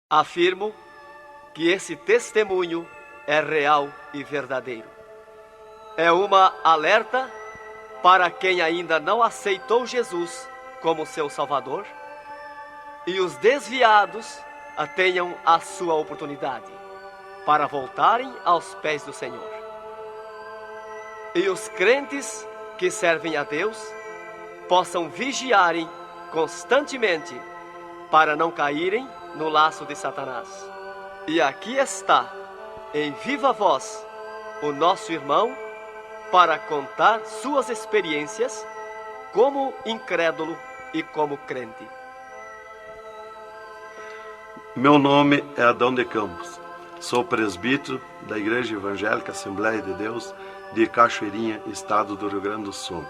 Afirmo que esse testemunho é real e verdadeiro. É uma alerta para quem ainda não aceitou Jesus como seu Salvador, e os desviados tenham a sua oportunidade para voltarem aos pés do Senhor. E os crentes que servem a Deus possam vigiarem constantemente para não caírem no laço de Satanás. E aqui está, em viva voz, o nosso irmão para contar suas experiências como incrédulo e como crente. Meu nome é Adão de Campos. Sou presbítero da Igreja Evangélica Assembleia de Deus de Cachoeirinha, estado do Rio Grande do Sul.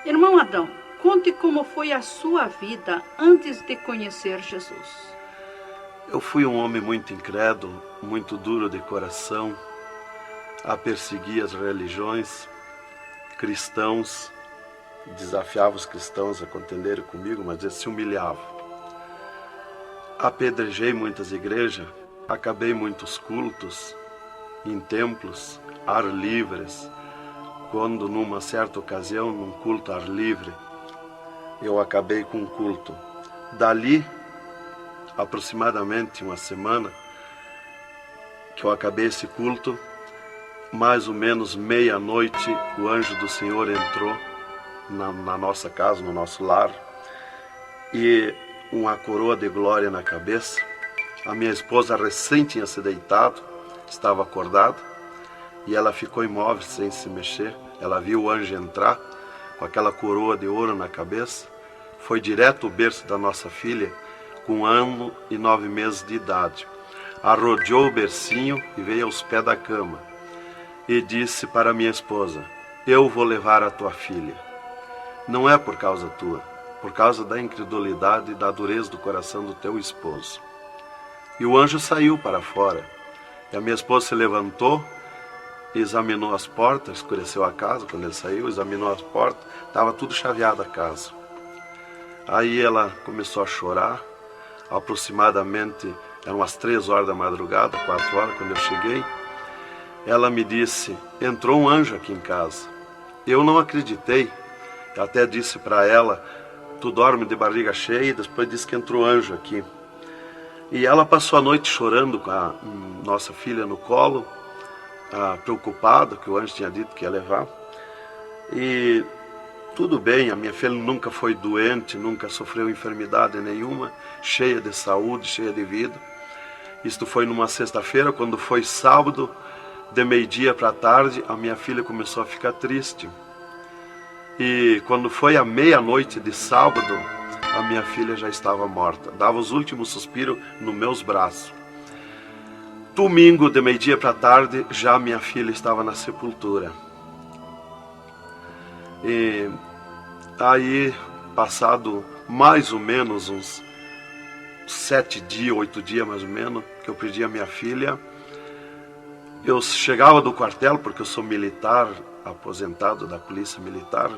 Irmão Adão, conte como foi a sua vida antes de conhecer Jesus. Eu fui um homem muito incrédulo, muito duro de coração, a perseguir as religiões, cristãos, desafiava os cristãos a contenderem comigo, mas eles se humilhavam. Apedrejei muitas igrejas, acabei muitos cultos, em templos, ar livres, quando numa certa ocasião, num culto ar livre, eu acabei com um culto. Dali, aproximadamente uma semana, que eu acabei esse culto, mais ou menos meia-noite, o anjo do Senhor entrou na nossa casa, no nosso lar, e uma coroa de glória na cabeça. A minha esposa recém tinha se deitado, estava acordada, e ela ficou imóvel, sem se mexer. Ela viu o anjo entrar com aquela coroa de ouro na cabeça, foi direto ao berço da nossa filha, com 1 ano e 9 meses de idade. Arrodeou o bercinho e veio aos pés da cama, e disse para minha esposa: eu vou levar a tua filha. Não é por causa tua, por causa da incredulidade e da dureza do coração do teu esposo. E o anjo saiu para fora. E a minha esposa se levantou, examinou as portas, escureceu a casa quando ele saiu, examinou as portas, estava tudo chaveado a casa. Aí ela começou a chorar, aproximadamente, eram as 3 horas da madrugada, 4 horas, quando eu cheguei. Ela me disse: entrou um anjo aqui em casa. Eu não acreditei, eu até disse para ela: tu dorme de barriga cheia, e depois disse que entrou anjo aqui. E ela passou a noite chorando com a nossa filha no colo, preocupada, que o anjo tinha dito que ia levar. E tudo bem, a minha filha nunca foi doente, nunca sofreu enfermidade nenhuma, cheia de saúde, cheia de vida. Isto foi numa sexta-feira. Quando foi sábado, de meio-dia para tarde, a minha filha começou a ficar triste. E quando foi à meia-noite de sábado, a minha filha já estava morta. Dava os últimos suspiros nos meus braços. Domingo, de meio-dia para tarde, já minha filha estava na sepultura. E aí, passado mais ou menos uns 7 dias, 8 dias mais ou menos, que eu perdi a minha filha, eu chegava do quartel, porque eu sou militar, aposentado da polícia militar,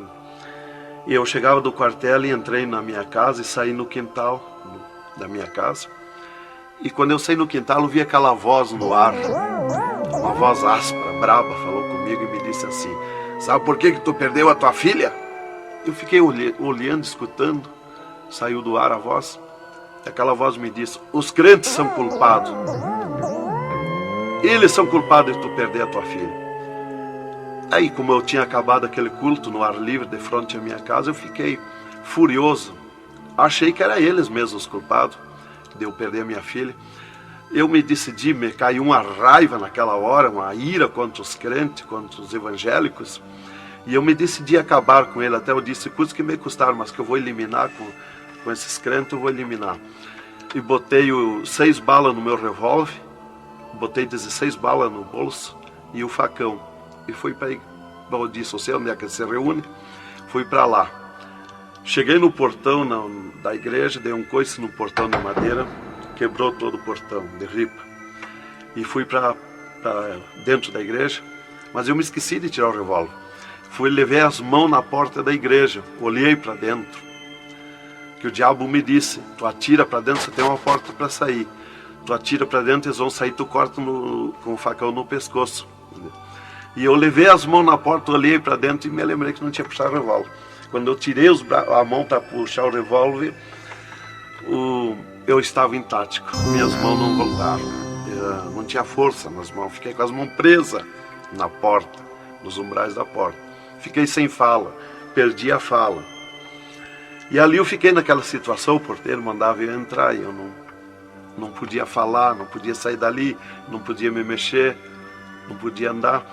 e eu chegava do quartel e entrei na minha casa e saí no quintal da minha casa. E quando eu saí no quintal, eu vi aquela voz no ar, uma voz áspera, braba, falou comigo e me disse assim: sabe por que tu perdeu a tua filha? Eu fiquei olhando, escutando, saiu do ar a voz, e aquela voz me disse: os crentes são culpados. Eles são culpados de tu perder a tua filha. Aí, como eu tinha acabado aquele culto no ar livre de frente à minha casa, eu fiquei furioso. Achei que eram eles mesmos os culpados de eu perder a minha filha. Eu me decidi, me caiu uma raiva naquela hora, uma ira contra os crentes, contra os evangélicos. E eu me decidi acabar com ele. Até eu disse: custa que me custar, mas que eu vou eliminar com esses crentes, eu vou eliminar. E botei 6 balas no meu revólver, botei 16 balas no bolso e o facão. E fui para, eu disse, você onde é que se reúne? Fui para lá. Cheguei no portão da igreja, dei um coice no portão de madeira, quebrou todo o portão de ripa. E fui para dentro da igreja, mas eu me esqueci de tirar o revólver. Levei as mãos na porta da igreja, olhei para dentro. Que o diabo me disse: tu atira para dentro, você tem uma porta para sair. tu atira para dentro, eles vão sair, tu corta com o facão no pescoço. E eu levei as mãos na porta, olhei para dentro e me lembrei que não tinha puxado o revólver. Quando eu tirei a mão para puxar o revólver, eu estava intático, minhas mãos não voltaram, não tinha força nas mãos, fiquei com as mãos presas na porta, nos umbrais da porta, fiquei sem fala, perdi a fala. E ali eu fiquei naquela situação, o porteiro mandava eu entrar e eu não podia falar, não podia sair dali, não podia me mexer, não podia andar.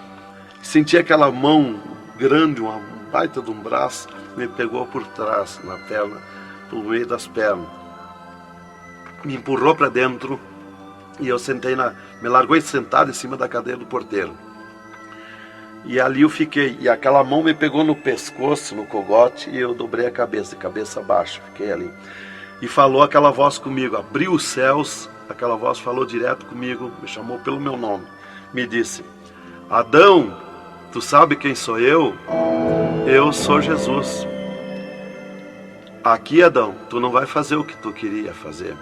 Senti aquela mão grande, uma baita de um braço, me pegou por trás, na perna, pelo meio das pernas. Me empurrou para dentro e eu sentei me largou sentado em cima da cadeira do porteiro. E ali eu fiquei, e aquela mão me pegou no pescoço, no cogote, e eu dobrei a cabeça, de cabeça baixa, fiquei ali. E falou aquela voz comigo, abriu os céus, aquela voz falou direto comigo, me chamou pelo meu nome, me disse: Adão, tu sabe quem sou eu? Eu sou Jesus. Aqui, Adão, tu não vai fazer o que tu queria fazer.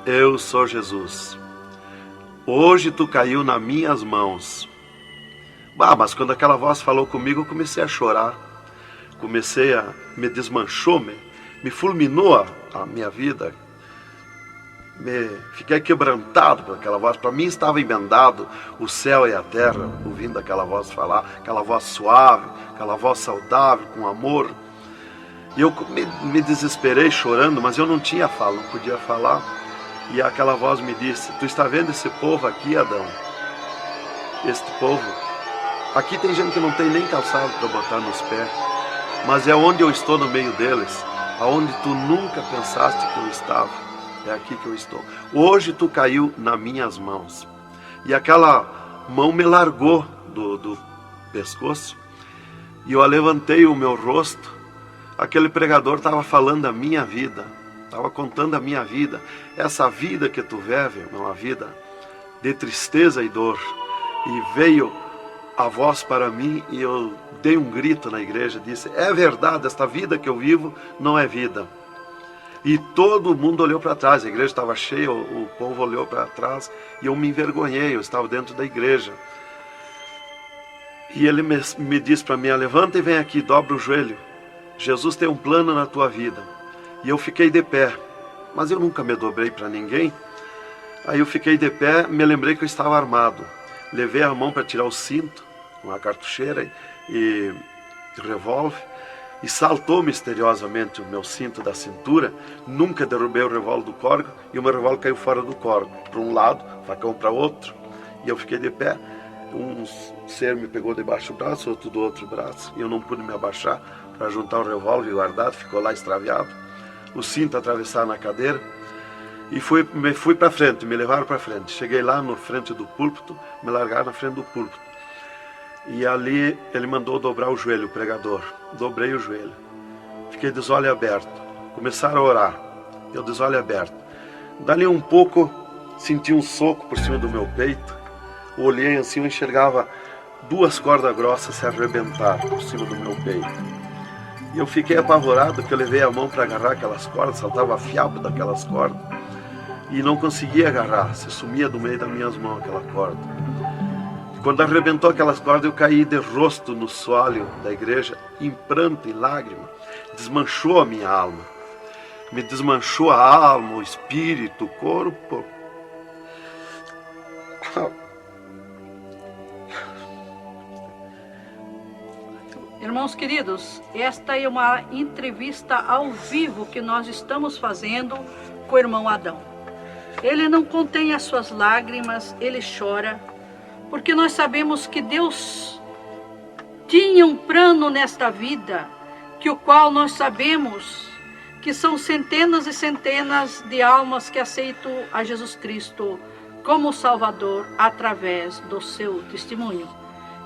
Eu sou Jesus. Hoje tu caiu nas minhas mãos. Mas quando aquela voz falou comigo, eu comecei a chorar. Me desmanchou, me fulminou a minha vida. Fiquei quebrantado por aquela voz. Para mim estava emendado o céu e a terra, ouvindo aquela voz falar, aquela voz suave, aquela voz saudável, com amor. E eu me desesperei chorando, mas eu não tinha fala, não podia falar. E aquela voz me disse: tu está vendo esse povo aqui, Adão? Este povo, aqui tem gente que não tem nem calçado para botar nos pés, mas é onde eu estou no meio deles, aonde tu nunca pensaste que eu estava, é aqui que eu estou. Hoje tu caiu nas minhas mãos. E aquela mão me largou do pescoço, e eu levantei o meu rosto. Aquele pregador estava falando da minha vida, estava contando a minha vida. Essa vida que tu vive é uma vida de tristeza e dor. E veio a voz para mim e eu dei um grito na igreja, disse: é verdade, esta vida que eu vivo não é vida. E todo mundo olhou para trás, a igreja estava cheia, o povo olhou para trás e eu me envergonhei, eu estava dentro da igreja. E ele me disse para mim: levanta e vem aqui, dobra o joelho. Jesus tem um plano na tua vida. E eu fiquei de pé, mas eu nunca me dobrei para ninguém. Aí eu fiquei de pé, me lembrei que eu estava armado. Levei a mão para tirar o cinto, uma cartucheira e revólver, e saltou misteriosamente o meu cinto da cintura. Nunca derrubei o revólver do corgo, e o meu revólver caiu fora do corgo, para um lado, facão para outro. E eu fiquei de pé. Um ser me pegou debaixo do braço, outro do outro braço, e eu não pude me abaixar para juntar o revólver guardado, ficou lá extraviado. O cinto atravessado na cadeira, e fui para frente, me levaram para frente. Cheguei lá na frente do púlpito, me largaram na frente do púlpito. E ali ele mandou dobrar o joelho, o pregador. Dobrei o joelho. Fiquei de olho aberto. Começaram a orar. Eu de olho aberto. Dali um pouco, senti um soco por cima do meu peito. Olhei assim, eu enxergava 2 cordas grossas se arrebentar por cima do meu peito. E eu fiquei apavorado, que eu levei a mão para agarrar aquelas cordas, saltava fiapo daquelas cordas. E não conseguia agarrar, se sumia do meio das minhas mãos aquela corda. Quando arrebentou aquelas cordas, eu caí de rosto no soalho da igreja, em pranto, em lágrima. Desmanchou a minha alma. Me desmanchou a alma, o espírito, o corpo. Irmãos queridos, esta é uma entrevista ao vivo que nós estamos fazendo com o irmão Adão. Ele não contém as suas lágrimas, ele chora, porque nós sabemos que Deus tinha um plano nesta vida, que o qual nós sabemos que são centenas e centenas de almas que aceitam a Jesus Cristo como Salvador através do seu testemunho.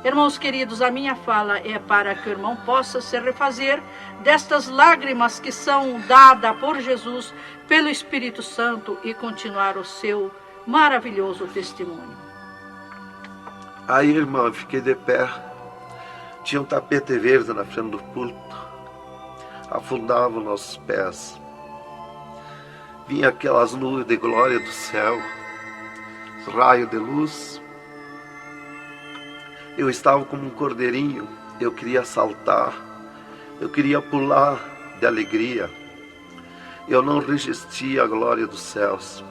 Irmãos queridos, a minha fala é para que o irmão possa se refazer destas lágrimas que são dadas por Jesus, pelo Espírito Santo, e continuar o seu maravilhoso testemunho. Aí, irmão, eu fiquei de pé. Tinha um tapete verde na frente do púlpito. Afundava os nossos pés. Vinha aquelas nuvens de glória do céu. raio de luz. Eu estava como um cordeirinho, eu queria saltar, eu queria pular de alegria. Eu não resistia à glória dos céus.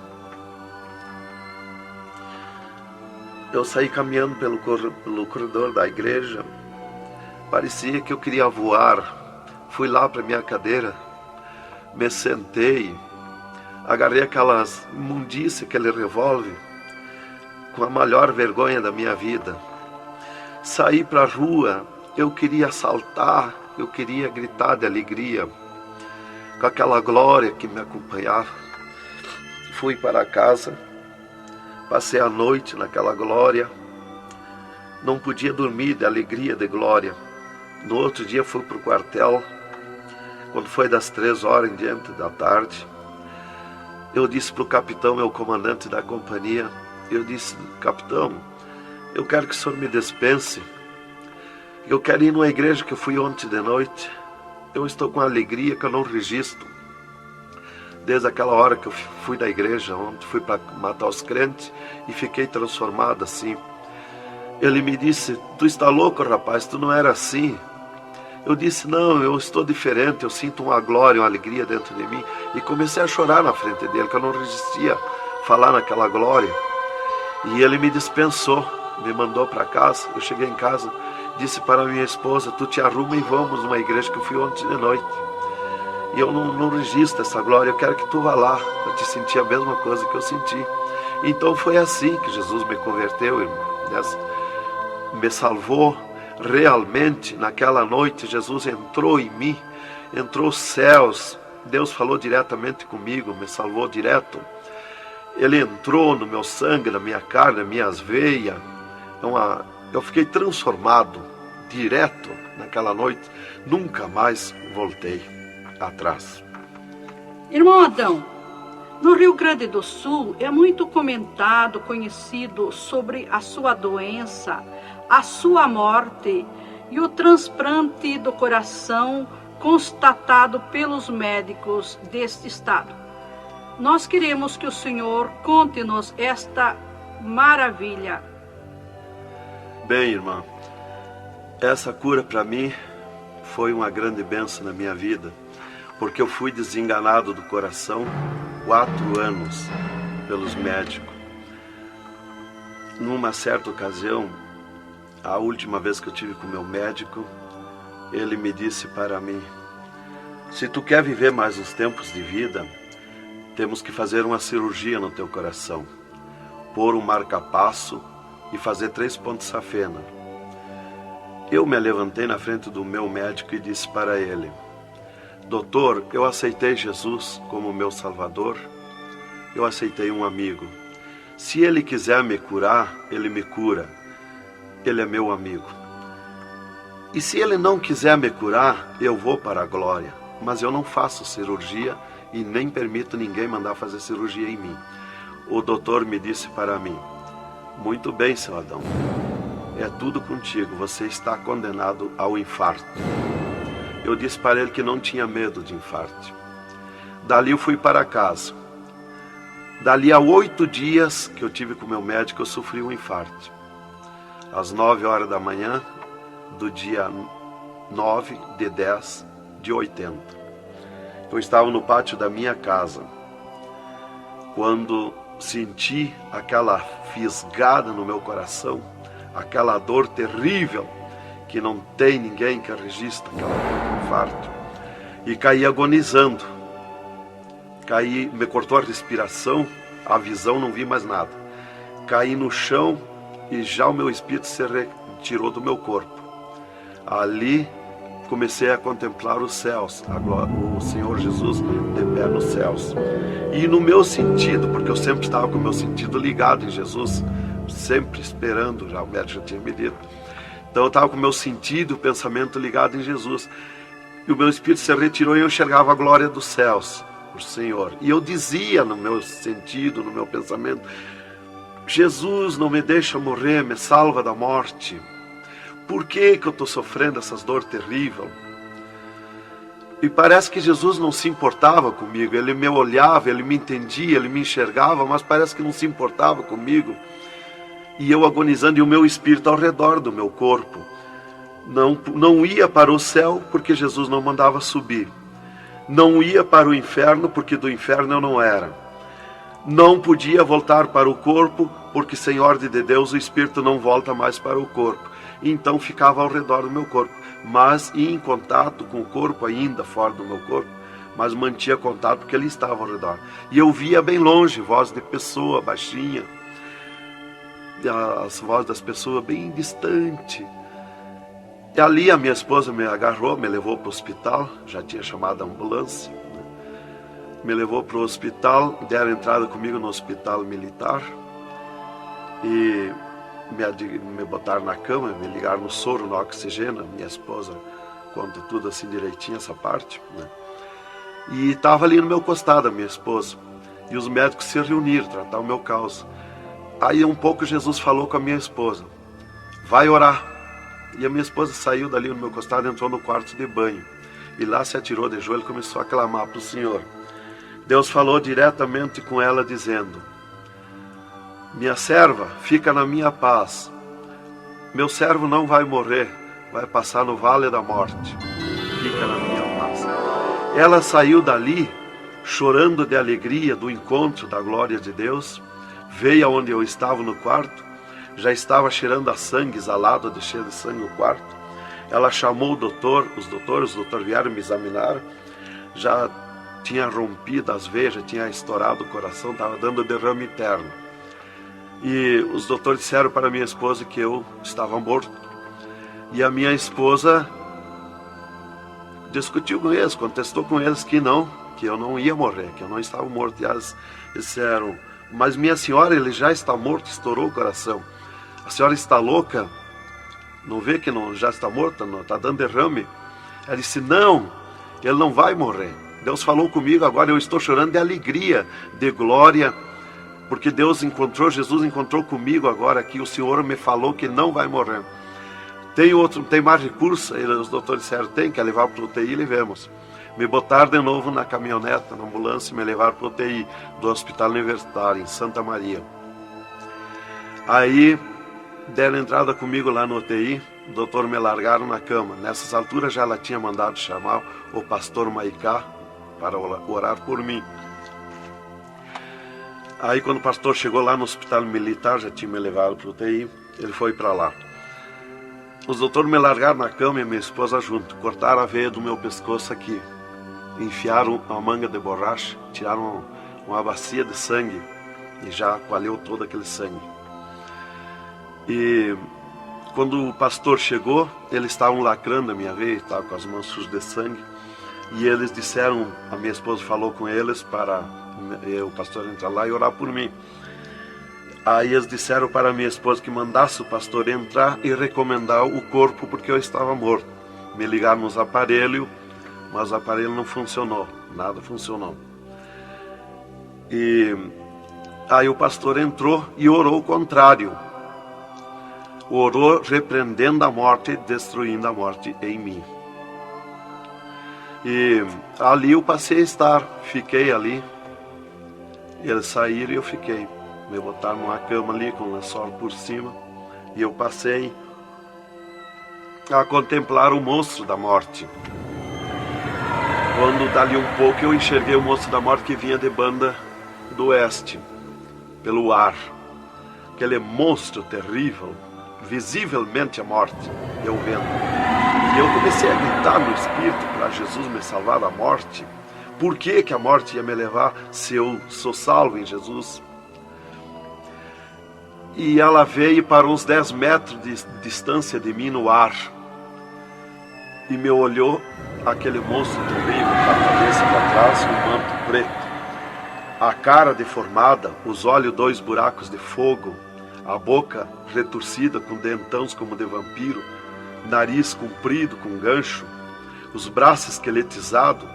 Eu saí caminhando pelo corredor da igreja, parecia que eu queria voar. Fui lá para minha cadeira, me sentei, agarrei aquelas imundícias, aquele revólver, com a maior vergonha da minha vida. Saí para a rua, eu queria saltar, eu queria gritar de alegria, com aquela glória que me acompanhava. Fui para casa, passei a noite naquela glória, não podia dormir de alegria, de glória. No outro dia fui para o quartel, quando foi das 3 horas em diante da tarde. Eu disse para o capitão, meu comandante da companhia, eu disse: capitão, eu quero que o senhor me dispense, eu quero ir numa igreja que eu fui ontem de noite, eu estou com alegria que eu não registro. Desde aquela hora que eu fui da igreja ontem, fui para matar os crentes e fiquei transformado assim. Ele me disse: tu está louco, rapaz, tu não era assim. Eu disse: não, eu estou diferente, eu sinto uma glória, uma alegria dentro de mim. E comecei a chorar na frente dele, que eu não resistia a falar naquela glória. E ele me dispensou, me mandou para casa. Eu cheguei em casa, disse para minha esposa: tu te arruma e vamos numa igreja que eu fui ontem de noite. E eu não registro essa glória, eu quero que tu vá lá, para te sentir a mesma coisa que eu senti. Então foi assim que Jesus me converteu, irmão. Me salvou realmente. Naquela noite Jesus entrou em mim, entrou os céus, Deus falou diretamente comigo, me salvou direto. Ele entrou no meu sangue, na minha carne, nas minhas veias. Eu fiquei transformado direto naquela noite, nunca mais voltei atrás. Irmão Adão, no Rio Grande do Sul é muito comentado, conhecido sobre a sua doença, a sua morte e o transplante do coração constatado pelos médicos deste estado. Nós queremos que o Senhor conte-nos esta maravilha. Bem, irmã, essa cura para mim foi uma grande bênção na minha vida, porque eu fui desenganado do coração 4 anos pelos médicos. Numa certa ocasião, a última vez que eu tive com o meu médico, ele me disse para mim: se tu quer viver mais uns tempos de vida, temos que fazer uma cirurgia no teu coração, pôr um marca-passo e fazer 3 pontos safena. Eu me levantei na frente do meu médico e disse para ele: doutor, eu aceitei Jesus como meu Salvador, eu aceitei um amigo. Se ele quiser me curar, ele me cura, ele é meu amigo. E se ele não quiser me curar, eu vou para a glória, mas eu não faço cirurgia e nem permito ninguém mandar fazer cirurgia em mim. O doutor me disse para mim: muito bem, seu Adão, é tudo contigo, você está condenado ao infarto. Eu disse para ele que não tinha medo de infarto. Dali eu fui para casa. Dali a 8 dias que eu tive com o meu médico, eu sofri um infarto. Às 9 horas da manhã do dia 9 de 10 de 80. Eu estava no pátio da minha casa, quando senti aquela fisgada no meu coração, aquela dor terrível, que não tem ninguém que registre aquele infarto, e caí agonizando. Caí, me cortou a respiração, a visão, não vi mais nada. Caí no chão e já o meu espírito se retirou do meu corpo. Ali comecei a contemplar os céus, o Senhor Jesus de pé nos céus. E no meu sentido, porque eu sempre estava com o meu sentido ligado em Jesus, sempre esperando, já o médico já tinha me dito. Então eu estava com o meu sentido, o pensamento ligado em Jesus. E o meu espírito se retirou e eu enxergava a glória dos céus, o Senhor. E eu dizia no meu sentido, no meu pensamento: Jesus, não me deixa morrer, me salva da morte. Por que eu estou sofrendo essas dores terríveis? E parece que Jesus não se importava comigo. Ele me olhava, ele me entendia, ele me enxergava, mas parece que não se importava comigo. E eu agonizando, e o meu espírito ao redor do meu corpo. Não ia para o céu, porque Jesus não mandava subir. Não ia para o inferno, porque do inferno eu não era. Não podia voltar para o corpo, porque sem ordem de Deus o espírito não volta mais para o corpo. Então ficava ao redor do meu corpo, mas ia em contato com o corpo ainda fora do meu corpo, mas mantinha contato porque ele estava ao redor. E eu via bem longe, voz de pessoa baixinha, as vozes das pessoas bem distante. E ali a minha esposa me agarrou, me levou para o hospital, já tinha chamado a ambulância, né? Me levou para o hospital, deram entrada comigo no hospital militar e me botaram na cama, me ligaram no soro, no oxigênio. Minha esposa conta tudo assim direitinho, essa parte, né? E estava ali no meu costado a minha esposa, e os médicos se reuniram, tratar o meu caso. Aí um pouco Jesus falou com a minha esposa, vai orar. E a minha esposa saiu dali no meu costado, entrou no quarto de banho, e lá se atirou de joelho e começou a clamar para o Senhor. Deus falou diretamente com ela dizendo, minha serva, fica na minha paz. Meu servo não vai morrer, vai passar no vale da morte. Fica na minha paz. Ela saiu dali, chorando de alegria do encontro da glória de Deus, veio aonde eu estava no quarto, já estava cheirando a sangue, exalado de cheiro de sangue no quarto. Ela chamou o doutor, os doutores vieram me examinar, já tinha rompido as veias, já tinha estourado o coração, estava dando derrame interno. E os doutores disseram para minha esposa que eu estava morto. E a minha esposa discutiu com eles, contestou com eles que eu não ia morrer, que eu não estava morto. E eles disseram, mas minha senhora, ele já está morto, estourou o coração. A senhora está louca? Não vê que não, já está morta? Não, está dando derrame? Ela disse, não, ele não vai morrer. Deus falou comigo, agora eu estou chorando de alegria, de glória, porque Jesus encontrou comigo agora aqui, o Senhor me falou que não vai morrer. Tem mais recurso? Os doutores disseram, tem que levar para o UTI, levemos. Me botaram de novo na caminhoneta, na ambulância, e me levaram para o UTI do Hospital Universitário, em Santa Maria. Aí, deram entrada comigo lá no UTI, o doutor me largaram na cama. Nessas alturas já ela tinha mandado chamar o pastor Maicá para orar por mim. Aí quando o pastor chegou lá no hospital militar, já tinha me levado para o UTI, ele foi para lá. Os doutores me largaram na cama e minha esposa junto, cortaram a veia do meu pescoço aqui, enfiaram uma manga de borracha, tiraram uma bacia de sangue e já coalhou todo aquele sangue. E quando o pastor chegou, eles estavam lacrando a minha veia, estavam com as mãos sujas de sangue, e eles disseram, a minha esposa falou com eles para o pastor entrar lá e orar por mim. Aí eles disseram para a minha esposa que mandasse o pastor entrar e recomendar o corpo, porque eu estava morto. Me ligaram nos aparelhos, mas o aparelho não funcionou, nada funcionou. E aí o pastor entrou e orou o contrário. Orou repreendendo a morte, destruindo a morte em mim. E ali eu passei a estar, fiquei ali. Eles saíram e eu fiquei. Me botaram numa cama ali com o lençol por cima. E eu passei a contemplar o monstro da morte. Quando dali um pouco eu enxerguei o monstro da morte que vinha de Banda do Oeste, pelo ar. Aquele monstro terrível, visivelmente a morte, eu vendo. E eu comecei a gritar no espírito para Jesus me salvar da morte. Por que a morte ia me levar se eu sou salvo em Jesus? E ela veio para uns 10 metros de distância de mim no ar. E me olhou, aquele monstro terrível, com a cabeça para trás, com um manto preto. A cara deformada, os olhos 2 buracos de fogo, a boca retorcida com dentões como de vampiro, nariz comprido com gancho, os braços esqueletizados,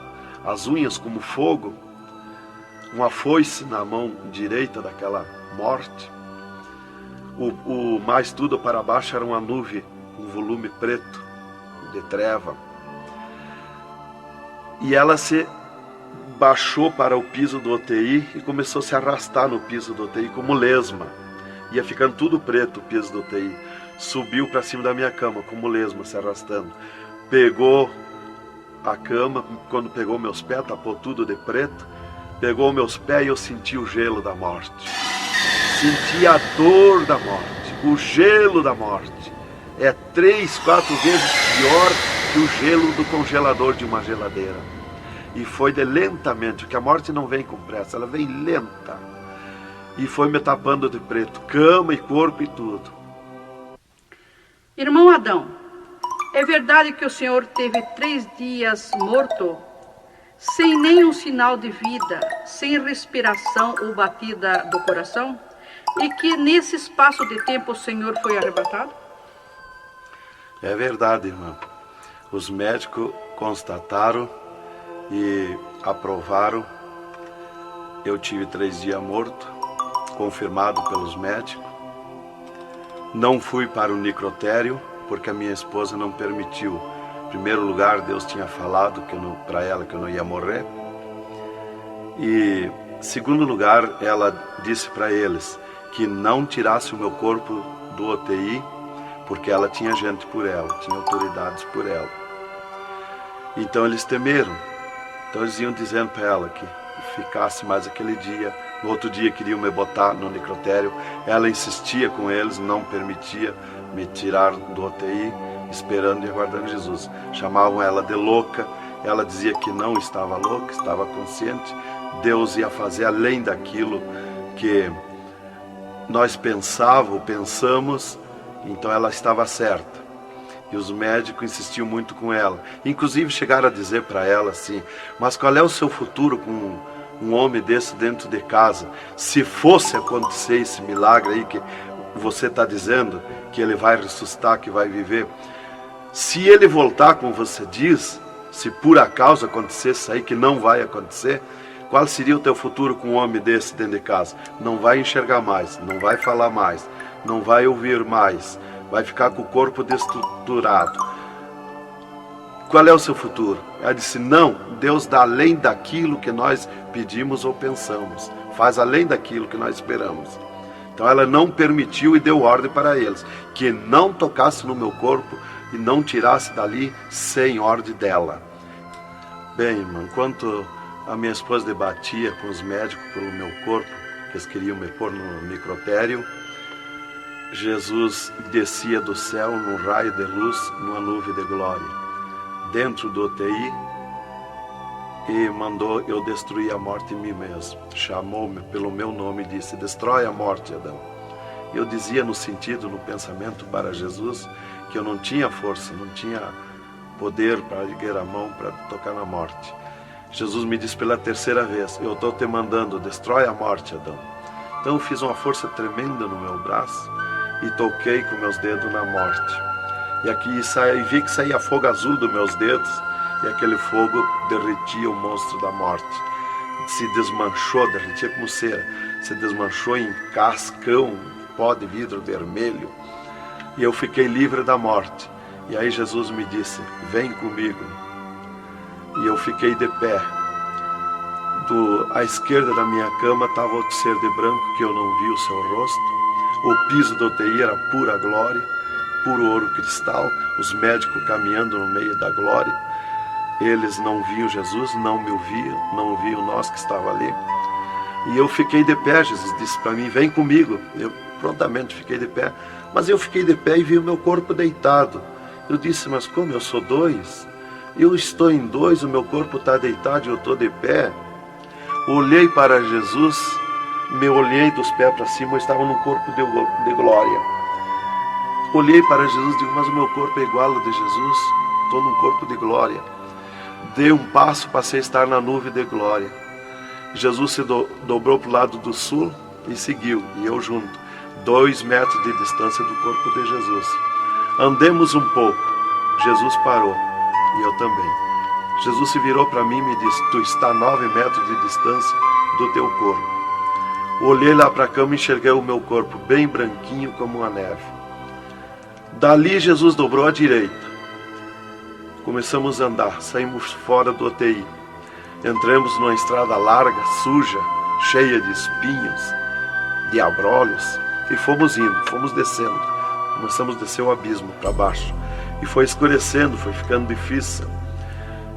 as unhas como fogo, uma foice na mão direita daquela morte. O mais tudo para baixo era uma nuvem, um volume preto de treva. E ela se baixou para o piso do UTI e começou a se arrastar no piso do UTI como lesma. Ia ficando tudo preto o piso do UTI. Subiu para cima da minha cama como lesma, se arrastando. Pegou a cama, quando pegou meus pés, tapou tudo de preto. Pegou meus pés e eu senti o gelo da morte. Senti a dor da morte, o gelo da morte. É 3, 4 vezes pior que o gelo do congelador de uma geladeira. E foi de lentamente, porque a morte não vem com pressa, ela vem lenta. E foi me tapando de preto, cama e corpo e tudo. Irmão Adão, é verdade que o senhor teve 3 dias morto, sem nenhum sinal de vida, sem respiração ou batida do coração? E que nesse espaço de tempo o senhor foi arrebatado? É verdade, irmão. Os médicos constataram e aprovaram. Eu tive 3 dias morto, confirmado pelos médicos. Não fui para o necrotério, porque a minha esposa não permitiu. Em primeiro lugar, Deus tinha falado para ela que eu não ia morrer. E, em segundo lugar, ela disse para eles que não tirasse o meu corpo do UTI, porque ela tinha gente por ela, tinha autoridades por ela. Então eles temeram. Então eles iam dizendo para ela que ficasse mais aquele dia. No outro dia queriam me botar no necrotério. Ela insistia com eles, não permitia me tirar do UTI, esperando e aguardando Jesus. Chamavam ela de louca. Ela dizia que não estava louca, estava consciente. Deus ia fazer além daquilo que nós pensamos. Então ela estava certa. E os médicos insistiam muito com ela. Inclusive chegaram a dizer para ela assim: mas qual é o seu futuro com um homem desse dentro de casa? Se fosse acontecer esse milagre aí que você está dizendo, que ele vai ressuscitar, que vai viver. Se ele voltar, como você diz, se por acaso acontecesse isso aí, que não vai acontecer, qual seria o teu futuro com um homem desse dentro de casa? Não vai enxergar mais, não vai falar mais, não vai ouvir mais, vai ficar com o corpo destruturado. Qual é o seu futuro? Ela disse: não, Deus dá além daquilo que nós pedimos ou pensamos, faz além daquilo que nós esperamos. Então ela não permitiu e deu ordem para eles, que não tocasse no meu corpo e não tirasse dali sem ordem dela. Bem, irmão, enquanto a minha esposa debatia com os médicos pelo meu corpo, que eles queriam me pôr no necrotério, Jesus descia do céu num raio de luz, numa nuvem de glória, dentro do UTI, e mandou eu destruir a morte em mim mesmo. Chamou-me pelo meu nome e disse: destrói a morte, Adão. Eu dizia no sentido, no pensamento para Jesus, que eu não tinha força, não tinha poder para erguer a mão, para tocar na morte. Jesus me disse pela 3ª vez: eu estou te mandando, destrói a morte, Adão. Então eu fiz uma força tremenda no meu braço e toquei com meus dedos na morte. E aqui vi que saía fogo azul dos meus dedos, e aquele fogo derretia o monstro da morte. Se desmanchou, derretia como cera, se desmanchou em cascão, pó de vidro vermelho, e eu fiquei livre da morte. E aí Jesus me disse: vem comigo. E eu fiquei de pé. À esquerda da minha cama estava outro ser de branco, que eu não vi o seu rosto. O piso do UTI era pura glória, puro ouro cristal, os médicos caminhando no meio da glória. Eles não viam Jesus, não me ouviam, não ouviam nós que estava ali. E eu fiquei de pé. Jesus disse para mim: vem comigo. Eu prontamente fiquei de pé. Mas eu fiquei de pé e vi o meu corpo deitado. Eu disse: mas como eu sou 2? Eu estou em 2, o meu corpo está deitado e eu estou de pé. Olhei para Jesus, me olhei dos pés para cima, eu estava num corpo de glória. Olhei para Jesus e digo: mas o meu corpo é igual ao de Jesus, estou num corpo de glória. Dei um passo, passei a estar na nuvem de glória. Jesus se dobrou para o lado do sul e seguiu, e eu junto, 2 metros de distância do corpo de Jesus. Andemos um pouco. Jesus parou, e eu também. Jesus se virou para mim e me disse: tu está a 9 metros de distância do teu corpo. Olhei lá para a cama e enxerguei o meu corpo bem branquinho como a neve. Dali Jesus dobrou à direita. Começamos a andar, saímos fora do UTI. Entramos numa estrada larga, suja, cheia de espinhos, de abrolhos, e fomos indo, fomos descendo. Começamos a descer o abismo para baixo. E foi escurecendo, foi ficando difícil.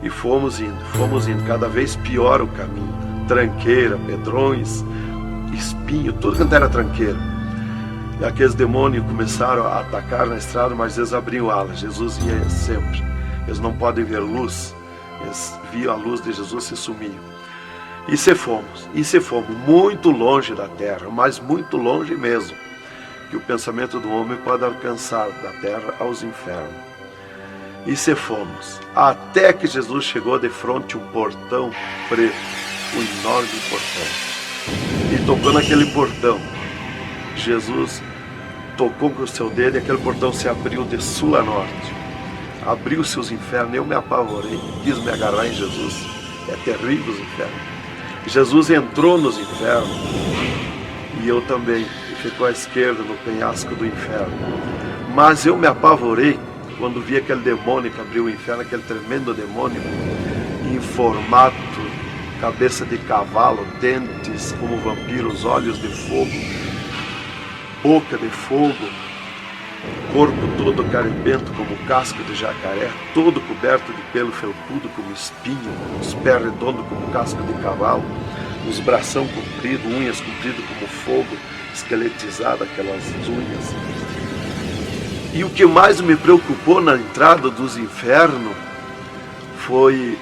E fomos indo, cada vez pior o caminho. Tranqueira, pedrões, espinho, tudo quanto era tranqueira. E aqueles demônios começaram a atacar na estrada, mas eles abriam alas. Jesus ia sempre. Eles não podem ver luz. Eles viam a luz de Jesus e se sumiam. E se fomos muito longe da terra, mas muito longe mesmo, que o pensamento do homem pode alcançar da terra aos infernos. E se fomos, até que Jesus chegou de frente a um portão preto, um enorme portão. E tocou naquele portão. Jesus tocou com o seu dedo e aquele portão se abriu de sul a norte. Abriu-se os infernos, eu me apavorei, quis me agarrar em Jesus. É terrível os infernos. Jesus entrou nos infernos e eu também. Ficou à esquerda no penhasco do inferno. Mas eu me apavorei quando vi aquele demônio que abriu o inferno, aquele tremendo demônio, em formato, cabeça de cavalo, dentes como vampiros, olhos de fogo, boca de fogo, corpo todo carimbento como casco de jacaré, todo coberto de pelo felpudo como espinho, os pés redondos como casco de cavalo, os bração compridos, unhas compridas como fogo, esqueletizada aquelas unhas. E o que mais me preocupou na entrada dos infernos foi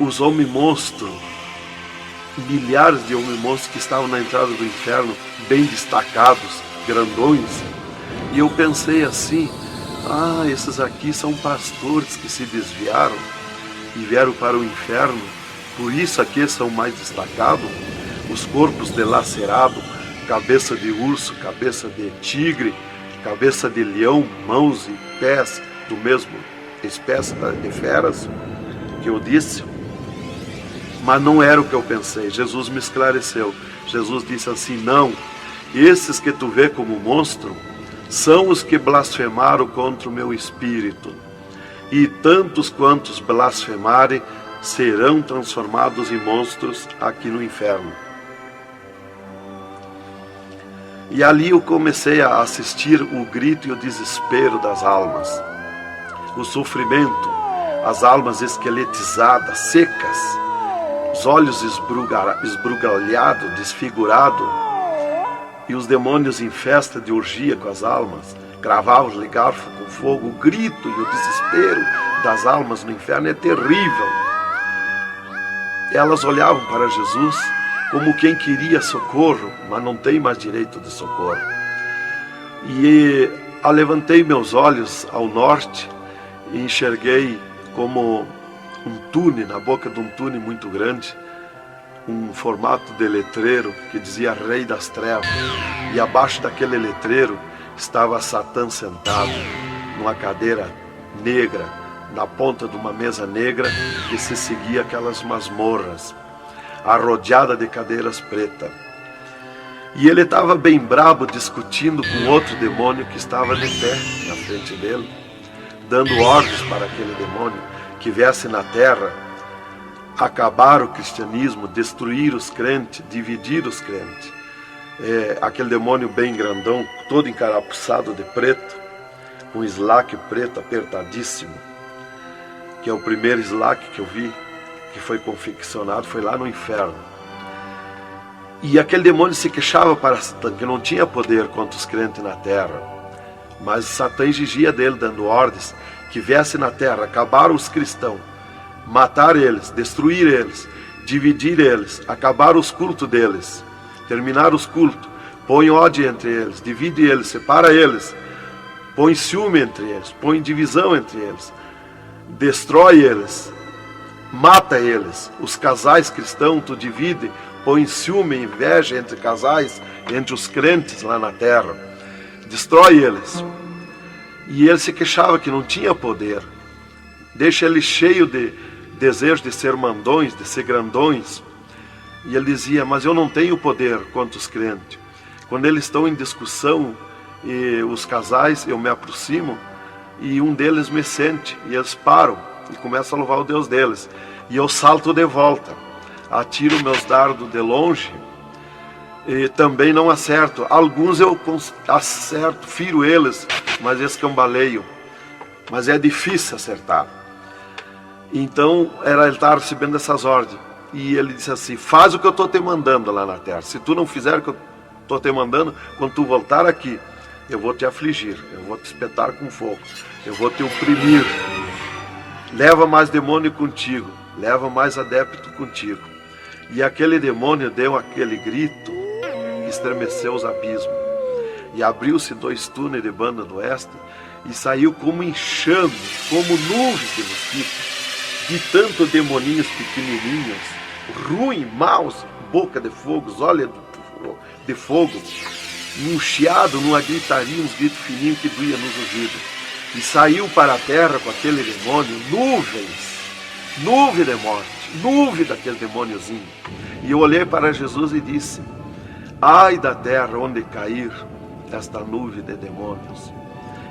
os homens-monstros, milhares de homens-monstros que estavam na entrada do inferno, bem destacados, grandões. E eu pensei assim, esses aqui são pastores que se desviaram e vieram para o inferno, por isso aqui são mais destacados, os corpos dilacerados, cabeça de urso, cabeça de tigre, cabeça de leão, mãos e pés do mesmo espécie de feras que eu disse. Mas não era o que eu pensei. Jesus me esclareceu. Jesus disse assim, não, esses que tu vê como monstro são os que blasfemaram contra o meu espírito. E tantos quantos blasfemarem serão transformados em monstros aqui no inferno. E ali eu comecei a assistir o grito e o desespero das almas, o sofrimento, as almas esqueletizadas, secas, os olhos esbugalhados, desfigurados, e os demônios em festa de orgia com as almas, cravavam-lhe garfo com fogo. O grito e o desespero das almas no inferno é terrível. Elas olhavam para Jesus como quem queria socorro, mas não tem mais direito de socorro. E levantei meus olhos ao norte e enxerguei como um túnel, na boca de um túnel muito grande, um formato de letreiro que dizia Rei das Trevas. E abaixo daquele letreiro estava Satã sentado numa cadeira negra, na ponta de uma mesa negra que se seguia aquelas masmorras, arrodeada de cadeiras pretas. E ele estava bem brabo discutindo com outro demônio que estava de pé na frente dele, dando ordens para aquele demônio que viesse na terra acabar o cristianismo, destruir os crentes, dividir os crentes. Aquele demônio bem grandão, todo encarapuçado de preto, um slack preto apertadíssimo, que é o primeiro slack que eu vi, que foi confeccionado, foi lá no inferno. E aquele demônio se queixava para Satã, que não tinha poder contra os crentes na terra. Mas Satã exigia dele, dando ordens, que viesse na terra, acabar os cristãos, matar eles, destruir eles, dividir eles, acabar os cultos deles, terminar os cultos, põe ódio entre eles, divide eles, separa eles, põe ciúme entre eles, põe divisão entre eles, destrói eles, mata eles. Os casais cristãos tu divide, põe ciúme e inveja entre casais, entre os crentes lá na terra, destrói eles. E ele se queixava que não tinha poder, deixa ele cheio de desejo de ser mandões, de ser grandões. E ele dizia, mas eu não tenho poder contra os crentes. Quando eles estão em discussão, e os casais, eu me aproximo, e um deles me sente, e eles param. e começam a louvar o Deus deles. E eu salto de volta, atiro meus dardos de longe e também não acerto. Alguns eu acerto, firo eles, mas escambaleio. Mas é difícil acertar. Então ele estava recebendo essas ordens. E ele disse assim: faz o que eu estou te mandando lá na terra. Se tu não fizer o que eu estou te mandando, quando tu voltar aqui, eu vou te afligir, eu vou te espetar com fogo, eu vou te oprimir. Leva mais demônio contigo, leva mais adepto contigo. E aquele demônio deu aquele grito que estremeceu os abismos. E abriu-se 2 túneis de banda do oeste e saiu como enxame, como nuvens de mosquitos, de tanto demoninhos pequenininhos, ruim, maus, boca de fogo, olhos de fogo, num chiado, numa gritaria, uns gritos fininhos que doía nos ouvidos. E saiu para a terra com aquele demônio, nuvem de morte, nuvem daquele demôniozinho. E eu olhei para Jesus e disse: ai da terra onde cair esta nuvem de demônios.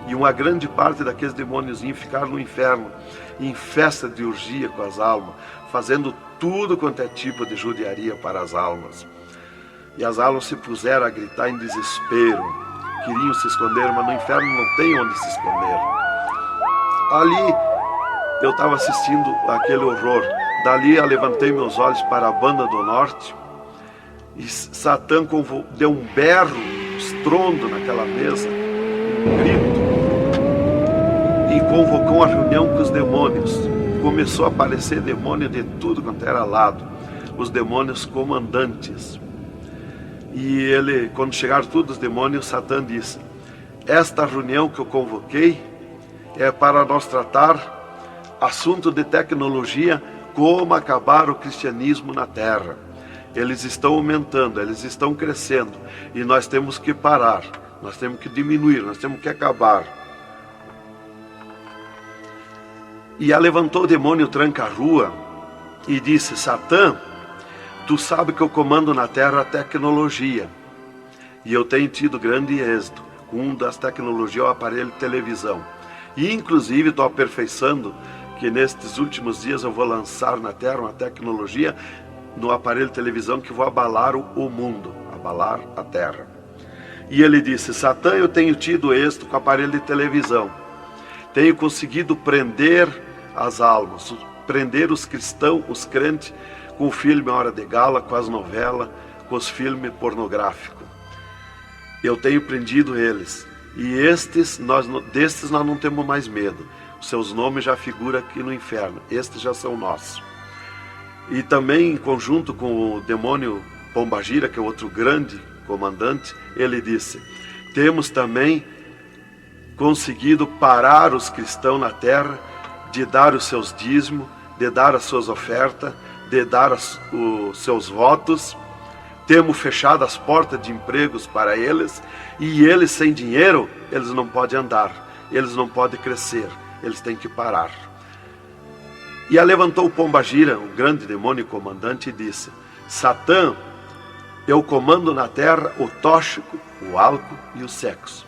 E uma grande parte daqueles demôniozinhos ficaram no inferno, em festa de orgia com as almas, fazendo tudo quanto é tipo de judiaria para as almas. E as almas se puseram a gritar em desespero, queriam se esconder, mas no inferno não tem onde se esconder. Ali eu estava assistindo aquele horror. Dali eu levantei meus olhos para a banda do norte e Satã deu um berro, um estrondo naquela mesa, um grito, e convocou uma reunião com os demônios. Começou a aparecer demônio de tudo quanto era lado, os demônios comandantes. E ele, quando chegaram todos os demônios, Satã disse: esta reunião que eu convoquei é para nós tratar assunto de tecnologia, como acabar o cristianismo na terra. Eles estão aumentando, eles estão crescendo, e nós temos que parar, nós temos que diminuir, nós temos que acabar. E levantou o demônio tranca-rua e disse: Satã, tu sabe que eu comando na terra a tecnologia, e eu tenho tido grande êxito. Um das tecnologias é o aparelho de televisão. E inclusive estou aperfeiçoando que nestes últimos dias eu vou lançar na terra uma tecnologia no aparelho de televisão que vai abalar o mundo, abalar a terra. E ele disse: Satã, eu tenho tido êxito com o aparelho de televisão. Tenho conseguido prender as almas, prender os cristãos, os crentes, com o filme Hora de Gala, com as novelas, com os filmes pornográficos. Eu tenho prendido eles. E destes nós não temos mais medo. Os seus nomes já figuram aqui no inferno. Estes já são nossos. E também, em conjunto com o demônio Pombagira, que é outro grande comandante, ele disse: temos também conseguido parar os cristãos na terra de dar os seus dízimos, de dar as suas ofertas, de dar os seus votos. Temos fechado as portas de empregos para eles, e eles sem dinheiro, eles não podem andar, eles não podem crescer, eles têm que parar. E levantou o Pombagira, o grande demônio comandante, e disse: Satã, eu comando na terra o tóxico, o álcool e o sexo.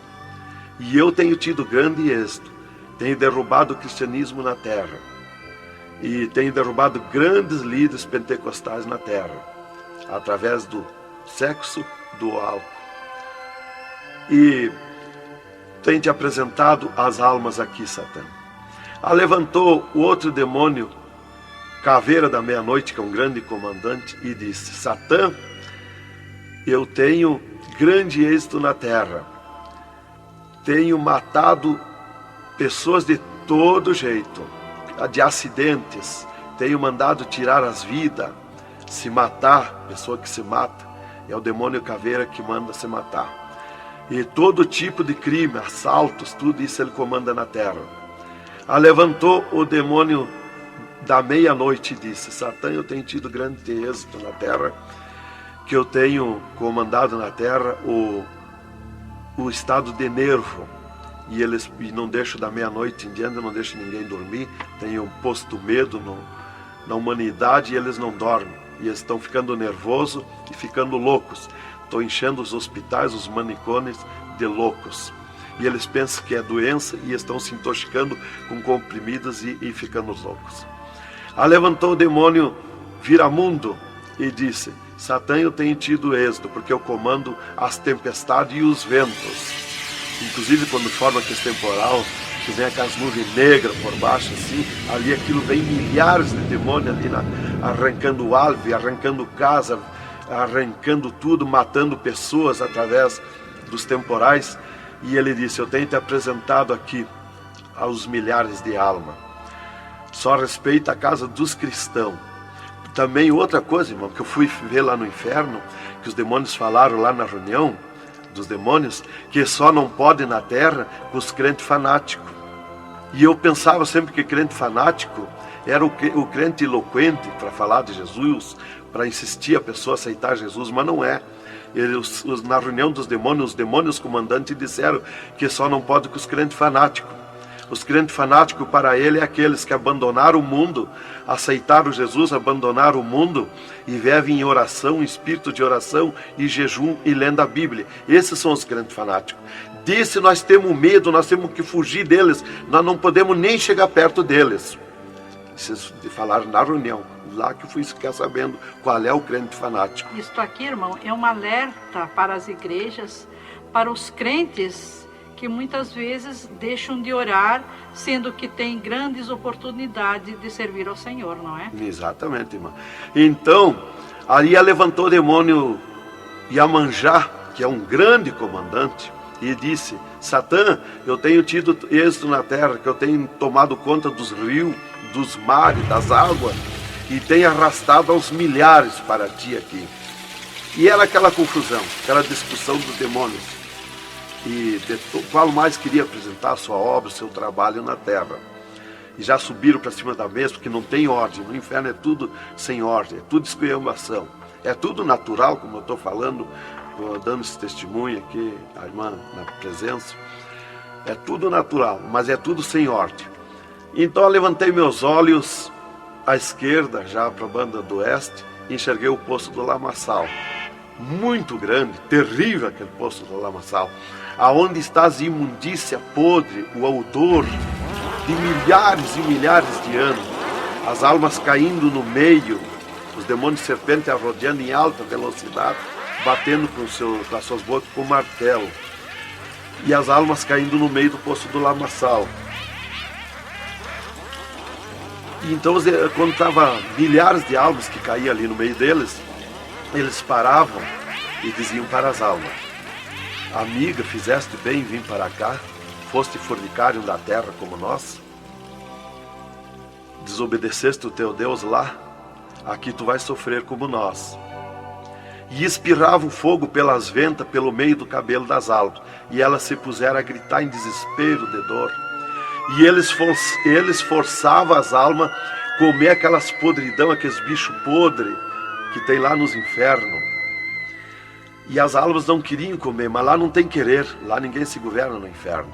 E eu tenho tido grande êxito, tenho derrubado o cristianismo na terra, e tenho derrubado grandes líderes pentecostais na terra, através do sexo, do álcool. E tenho te apresentado as almas aqui, Satã. Levantou o outro demônio, Caveira da Meia-Noite, que é um grande comandante, e disse: Satã, eu tenho grande êxito na terra. Tenho matado pessoas de todo jeito, de acidentes. Tenho mandado tirar as vidas, se matar, pessoa que se mata, é o demônio Caveira que manda se matar. E todo tipo de crime, assaltos, tudo isso ele comanda na terra. Levantou o demônio da Meia-Noite e disse: Satã, eu tenho tido grande êxito na terra, que eu tenho comandado na terra o estado de nervo, e eles não deixam da meia-noite em diante, não deixam ninguém dormir, tenho posto medo na humanidade, e eles não dormem, e eles estão ficando nervosos e ficando loucos. Estou enchendo os hospitais, os manicômios de loucos. e eles pensam que é doença e estão se intoxicando com comprimidos e ficando loucos. Levantou o demônio Viramundo e disse: Satã, eu tenho tido êxito, porque eu comando as tempestades e os ventos. Inclusive quando forma aquele temporal, que vem aquelas nuvens negras por baixo assim, ali aquilo vem milhares de demônios ali arrancando árvore, arrancando casa, arrancando tudo, matando pessoas através dos temporais. E ele disse: eu tenho te apresentado aqui aos milhares de almas. Só respeita a casa dos cristãos. Também outra coisa, irmão, que eu fui ver lá no inferno, que os demônios falaram lá na reunião dos demônios, que só não pode na terra com os crentes fanáticos. E eu pensava sempre que crente fanático era o crente eloquente para falar de Jesus, para insistir a pessoa a aceitar Jesus, mas não é. Na reunião dos demônios, os demônios comandantes disseram que só não pode com os crentes fanáticos. Os crentes fanáticos para ele é aqueles que abandonaram o mundo, aceitaram Jesus, abandonaram o mundo e vivem em oração, em espírito de oração e jejum e lendo a Bíblia. Esses são os crentes fanáticos. Disse: nós temos medo, nós temos que fugir deles, nós não podemos nem chegar perto deles. Vocês falaram na reunião, lá que eu fui ficar sabendo qual é o crente fanático. Isto aqui, irmão, é um alerta para as igrejas, para os crentes que muitas vezes deixam de orar, sendo que tem grandes oportunidades de servir ao Senhor, não é? Exatamente, irmã. Então, ali levantou o demônio Iemanjá, que é um grande comandante, e disse: Satã, eu tenho tido êxito na terra, que eu tenho tomado conta dos rios, dos mares, das águas, e tenho arrastado aos milhares para ti aqui. E era aquela confusão, aquela discussão dos demônios. E qual mais queria apresentar a sua obra, o seu trabalho na terra. E já subiram para cima da mesa, porque não tem ordem. No inferno é tudo sem ordem, é tudo esculhambação. É tudo natural, como eu estou falando, dando esse testemunho aqui, a irmã na presença. É tudo natural, mas é tudo sem ordem. Então eu levantei meus olhos à esquerda, já para a banda do oeste, e enxerguei o poço do lamaçal. Muito grande, terrível aquele poço do lamaçal. Aonde está a imundícia podre, o odor de milhares e milhares de anos, as almas caindo no meio, os demônios serpentes rodeando em alta velocidade, batendo com as suas bocas com martelo, e as almas caindo no meio do poço do lamaçal. E então, quando estava milhares de almas que caíam ali no meio deles, eles paravam e diziam para as almas: amiga, fizeste bem em vir para cá? Foste fornicário da terra como nós? Desobedeceste o teu Deus lá? Aqui tu vais sofrer como nós. E espirrava o fogo pelas ventas, pelo meio do cabelo das almas, e elas se puseram a gritar em desespero de dor. E eles forçavam as almas a comer aquelas podridão, aqueles bichos podres que tem lá nos infernos. E as almas não queriam comer, mas lá não tem querer, lá ninguém se governa no inferno.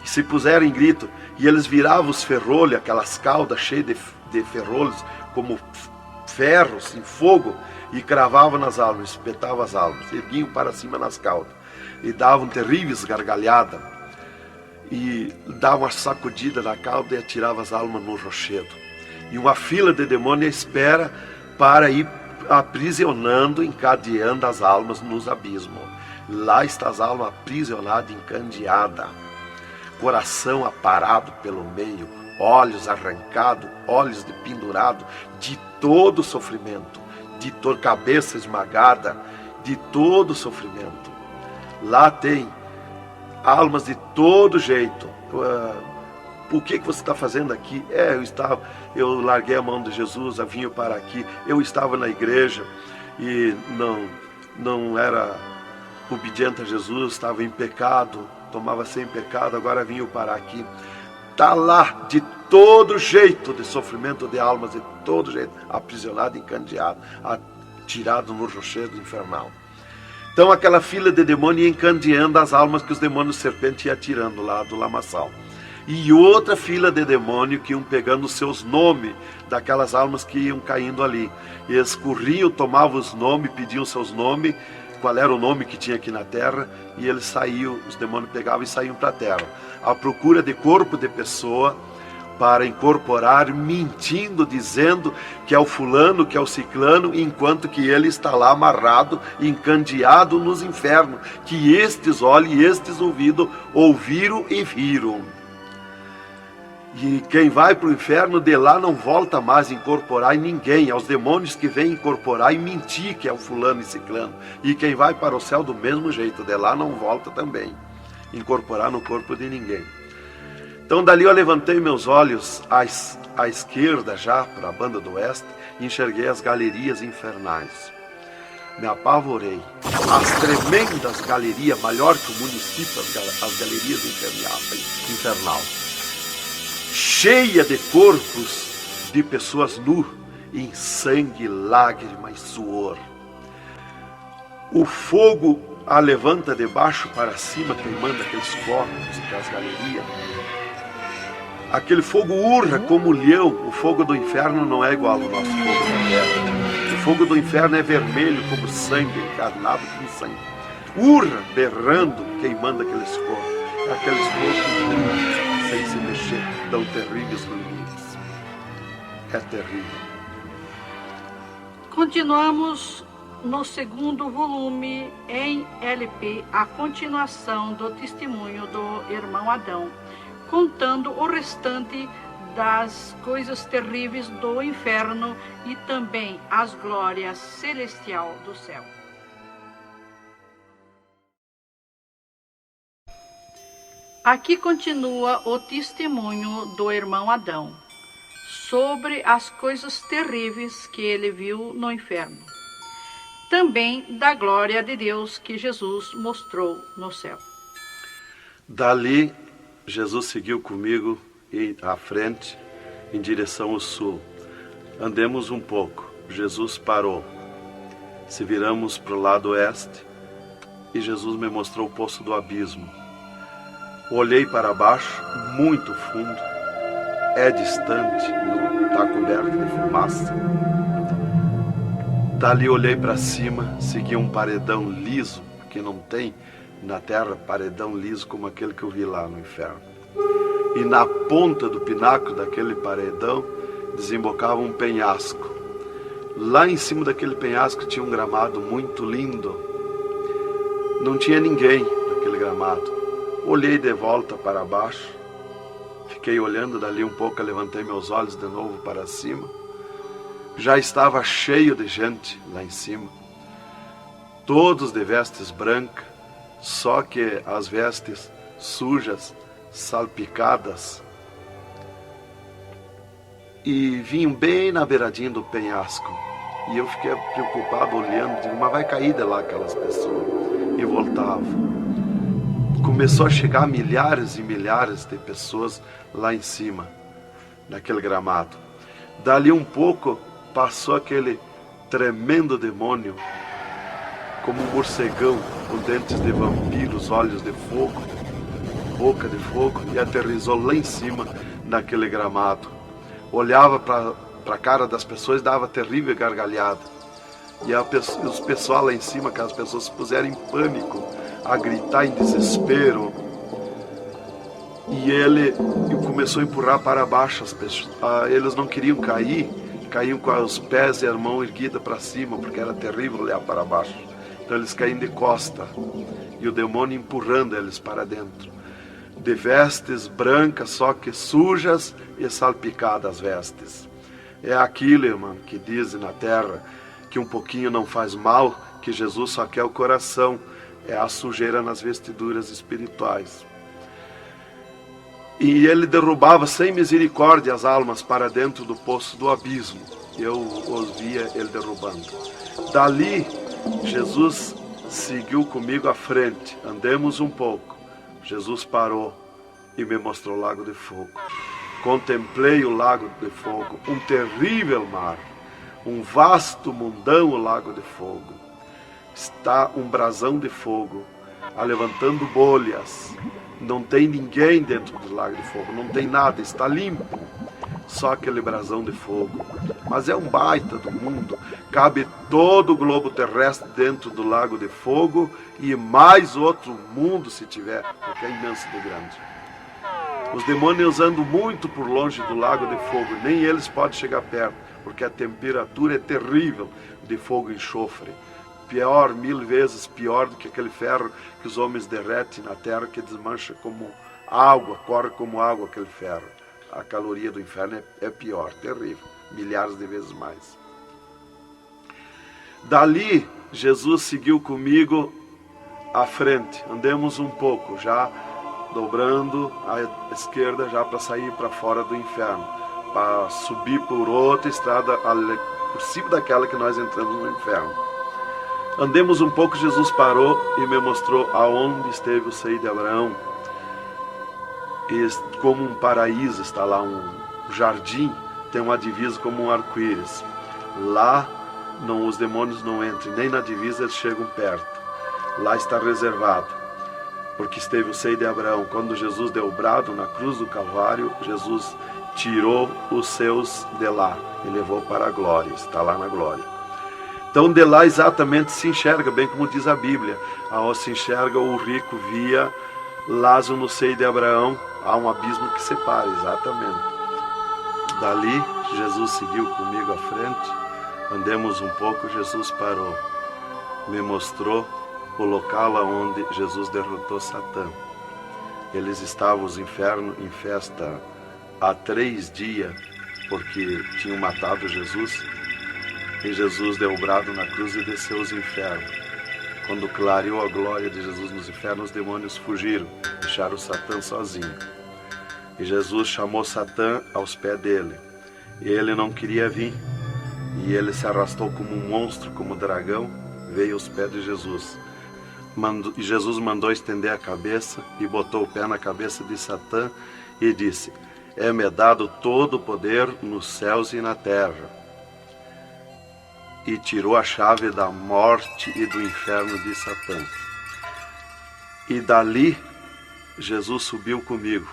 E se puseram em grito, e eles viravam os ferrolhos, aquelas caudas cheias de ferrolhos, como ferros em fogo, e cravavam nas almas, espetavam as almas, erguiam para cima nas caudas, e davam terríveis gargalhadas, e davam uma sacudida na cauda e atiravam as almas no rochedo. E uma fila de demônios espera para ir aprisionando, encadeando as almas nos abismos. Lá está as almas aprisionadas, encandeadas, coração aparado pelo meio, olhos arrancados, olhos de pendurado, de todo o sofrimento, de toda cabeça esmagada, de todo o sofrimento. Lá tem almas de todo jeito. O que você está fazendo aqui? Eu larguei a mão de Jesus, vim para aqui. Eu estava na igreja e não era obediente a Jesus, estava em pecado, tomava sem pecado, agora vim para aqui. Está lá de todo jeito de sofrimento de almas, de todo jeito, aprisionado, encandeado, atirado no rochedo infernal. Então aquela fila de demônios ia encandeando as almas que os demônios serpentes iam tirando lá do lamaçal. E outra fila de demônios que iam pegando os seus nomes daquelas almas que iam caindo ali. E eles corriam, tomavam os nomes, pediam seus nomes, qual era o nome que tinha aqui na terra, e eles saíam, os demônios pegavam e saíam para a terra, à procura de corpo de pessoa, para incorporar, mentindo, dizendo que é o fulano, que é o ciclano, enquanto que ele está lá amarrado, encandeado nos infernos, que estes olhos e estes ouvidos ouviram e viram. E quem vai para o inferno de lá não volta mais a incorporar em ninguém, aos demônios que vêm incorporar e mentir que é o fulano e ciclano. E quem vai para o céu do mesmo jeito, de lá não volta também, incorporar no corpo de ninguém. Então dali eu levantei meus olhos à esquerda já, para a banda do oeste, e enxerguei as galerias infernais. Me apavorei. As tremendas galerias, maior que o município, as galerias infernal. Cheia de corpos de pessoas nu, em sangue, lágrima e suor. O fogo a levanta de baixo para cima, queimando aqueles corpos, aquelas galerias. Aquele fogo urra como leão. O fogo do inferno não é igual ao nosso fogo da terra. O fogo do inferno é vermelho como sangue, encarnado como sangue. Urra, berrando, queimando aqueles corpos. Aqueles corpos sem se mexer, dão terríveis ruídos. É terrível. Continuamos no segundo volume em LP, a continuação do testemunho do irmão Adão, contando o restante das coisas terríveis do inferno e também as glórias celestial do céu. Aqui continua o testemunho do irmão Adão sobre as coisas terríveis que ele viu no inferno. Também da glória de Deus que Jesus mostrou no céu. Dali, Jesus seguiu comigo à frente, em direção ao sul. Andemos um pouco. Jesus parou. Se viramos para o lado oeste, e Jesus me mostrou o poço do abismo. Olhei para baixo, muito fundo. É distante, está coberto de fumaça. Dali olhei para cima, segui um paredão liso, porque não tem na terra paredão liso como aquele que eu vi lá no inferno. E na ponta do pináculo daquele paredão desembocava um penhasco. Lá em cima daquele penhasco tinha um gramado muito lindo. Não tinha ninguém naquele gramado. Olhei de volta para baixo, fiquei olhando dali um pouco, levantei meus olhos de novo para cima. Já estava cheio de gente lá em cima, todos de vestes brancas, só que as vestes sujas, salpicadas, e vinham bem na beiradinha do penhasco. E eu fiquei preocupado olhando, digo, mas vai cair de lá aquelas pessoas. E voltava. Começou a chegar milhares e milhares de pessoas lá em cima, naquele gramado. Dali um pouco, passou aquele tremendo demônio, como um morcegão, com dentes de vampiros, olhos de fogo, boca de fogo, e aterrissou lá em cima, naquele gramado. Olhava para a cara das pessoas e dava terrível gargalhada. E os pessoal lá em cima, aquelas pessoas se puseram em pânico, a gritar em desespero. E ele começou a empurrar para baixo as pessoas. Eles não queriam cair, caíam com os pés e a mão erguida para cima, porque era terrível olhar para baixo. Então eles caíam de costa, e o demônio empurrando eles para dentro. De vestes brancas, só que sujas e salpicadas vestes. É aquilo, irmão, que dizem na terra, que um pouquinho não faz mal, que Jesus só quer o coração. É a sujeira nas vestiduras espirituais. E ele derrubava sem misericórdia as almas para dentro do poço do abismo. Eu os via ele derrubando. Dali, Jesus seguiu comigo à frente. Andemos um pouco. Jesus parou e me mostrou o lago de fogo. Contemplei o lago de fogo, um terrível mar, um vasto mundão o lago de fogo. Está um brasão de fogo, levantando bolhas. Não tem ninguém dentro do lago de fogo, não tem nada, está limpo. só aquele brasão de fogo. Mas é um baita do mundo. Cabe todo o globo terrestre dentro do lago de fogo e mais outro mundo se tiver, porque é imenso de grande. Os demônios andam muito por longe do lago de fogo, nem eles podem chegar perto, porque a temperatura é terrível de fogo e enxofre. Pior, 1000 vezes pior do que aquele ferro que os homens derretem na terra, que desmancha como água, corre como água aquele ferro. A caloria do inferno é pior, terrível, milhares de vezes mais. Dali, Jesus seguiu comigo à frente. Andemos um pouco, já dobrando à esquerda, já para sair para fora do inferno, para subir por outra estrada, por cima daquela que nós entramos no inferno. Andemos um pouco, Jesus parou e me mostrou aonde esteve o seio de Abraão. E como um paraíso está lá, um jardim, tem uma divisa como um arco-íris. Lá os demônios não entram, nem na divisa eles chegam perto. Lá está reservado, porque esteve o seio de Abraão. Quando Jesus deu o brado na cruz do Calvário, Jesus tirou os seus de lá e levou para a glória, está lá na glória. Então de lá exatamente se enxerga, bem como diz a Bíblia, aonde se enxerga o rico via Lázaro no seio de Abraão, há um abismo que separa, exatamente. Dali, Jesus seguiu comigo à frente, andemos um pouco, Jesus parou, me mostrou o local onde Jesus derrotou Satã. Eles estavam, os infernos, em festa há 3 dias, porque tinham matado Jesus, e Jesus deu o brado na cruz e desceu os infernos. Quando clareou a glória de Jesus nos infernos, os demônios fugiram, deixaram Satã sozinho. E Jesus chamou Satã aos pés dele. E ele não queria vir. E ele se arrastou como um monstro, como um dragão, veio aos pés de Jesus. E Jesus mandou estender a cabeça e botou o pé na cabeça de Satã e disse: é-me dado todo o poder nos céus e na terra. E tirou a chave da morte e do inferno de Satã. E dali, Jesus subiu comigo,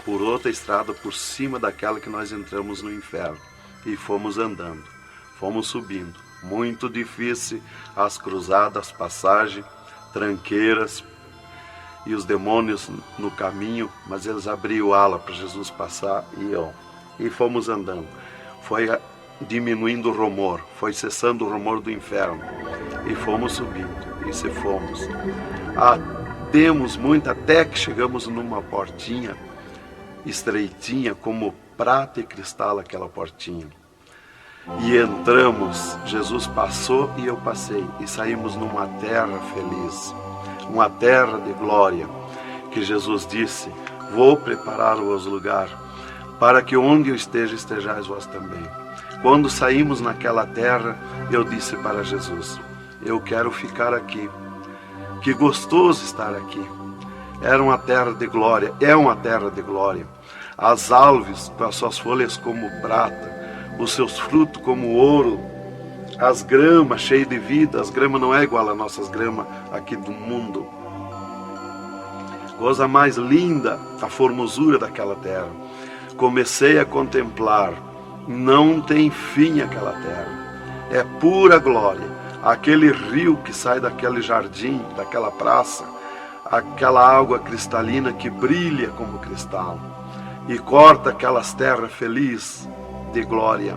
por outra estrada, por cima daquela que nós entramos no inferno. E fomos andando, fomos subindo. Muito difícil, as cruzadas, passagens, tranqueiras, e os demônios no caminho, mas eles abriam ala para Jesus passar e fomos andando. Foi diminuindo o rumor, foi cessando o rumor do inferno, e fomos subindo, e se fomos. Demos muito, até que chegamos numa portinha estreitinha, como prata e cristal aquela portinha. E entramos, Jesus passou e eu passei, e saímos numa terra feliz, uma terra de glória, que Jesus disse: vou preparar-vos lugar, para que onde eu esteja, estejais vós também. Quando saímos naquela terra, eu disse para Jesus: eu quero ficar aqui, que gostoso estar aqui. Era uma terra de glória, é uma terra de glória. As árvores com as suas folhas como prata, os seus frutos como ouro, as gramas cheias de vida. As gramas não é igual às nossas gramas aqui do mundo. Coisa mais linda, a formosura daquela terra. Comecei a contemplar, não tem fim aquela terra, é pura glória. Aquele rio que sai daquele jardim, daquela praça, aquela água cristalina que brilha como cristal e corta aquelas terras felizes de glória.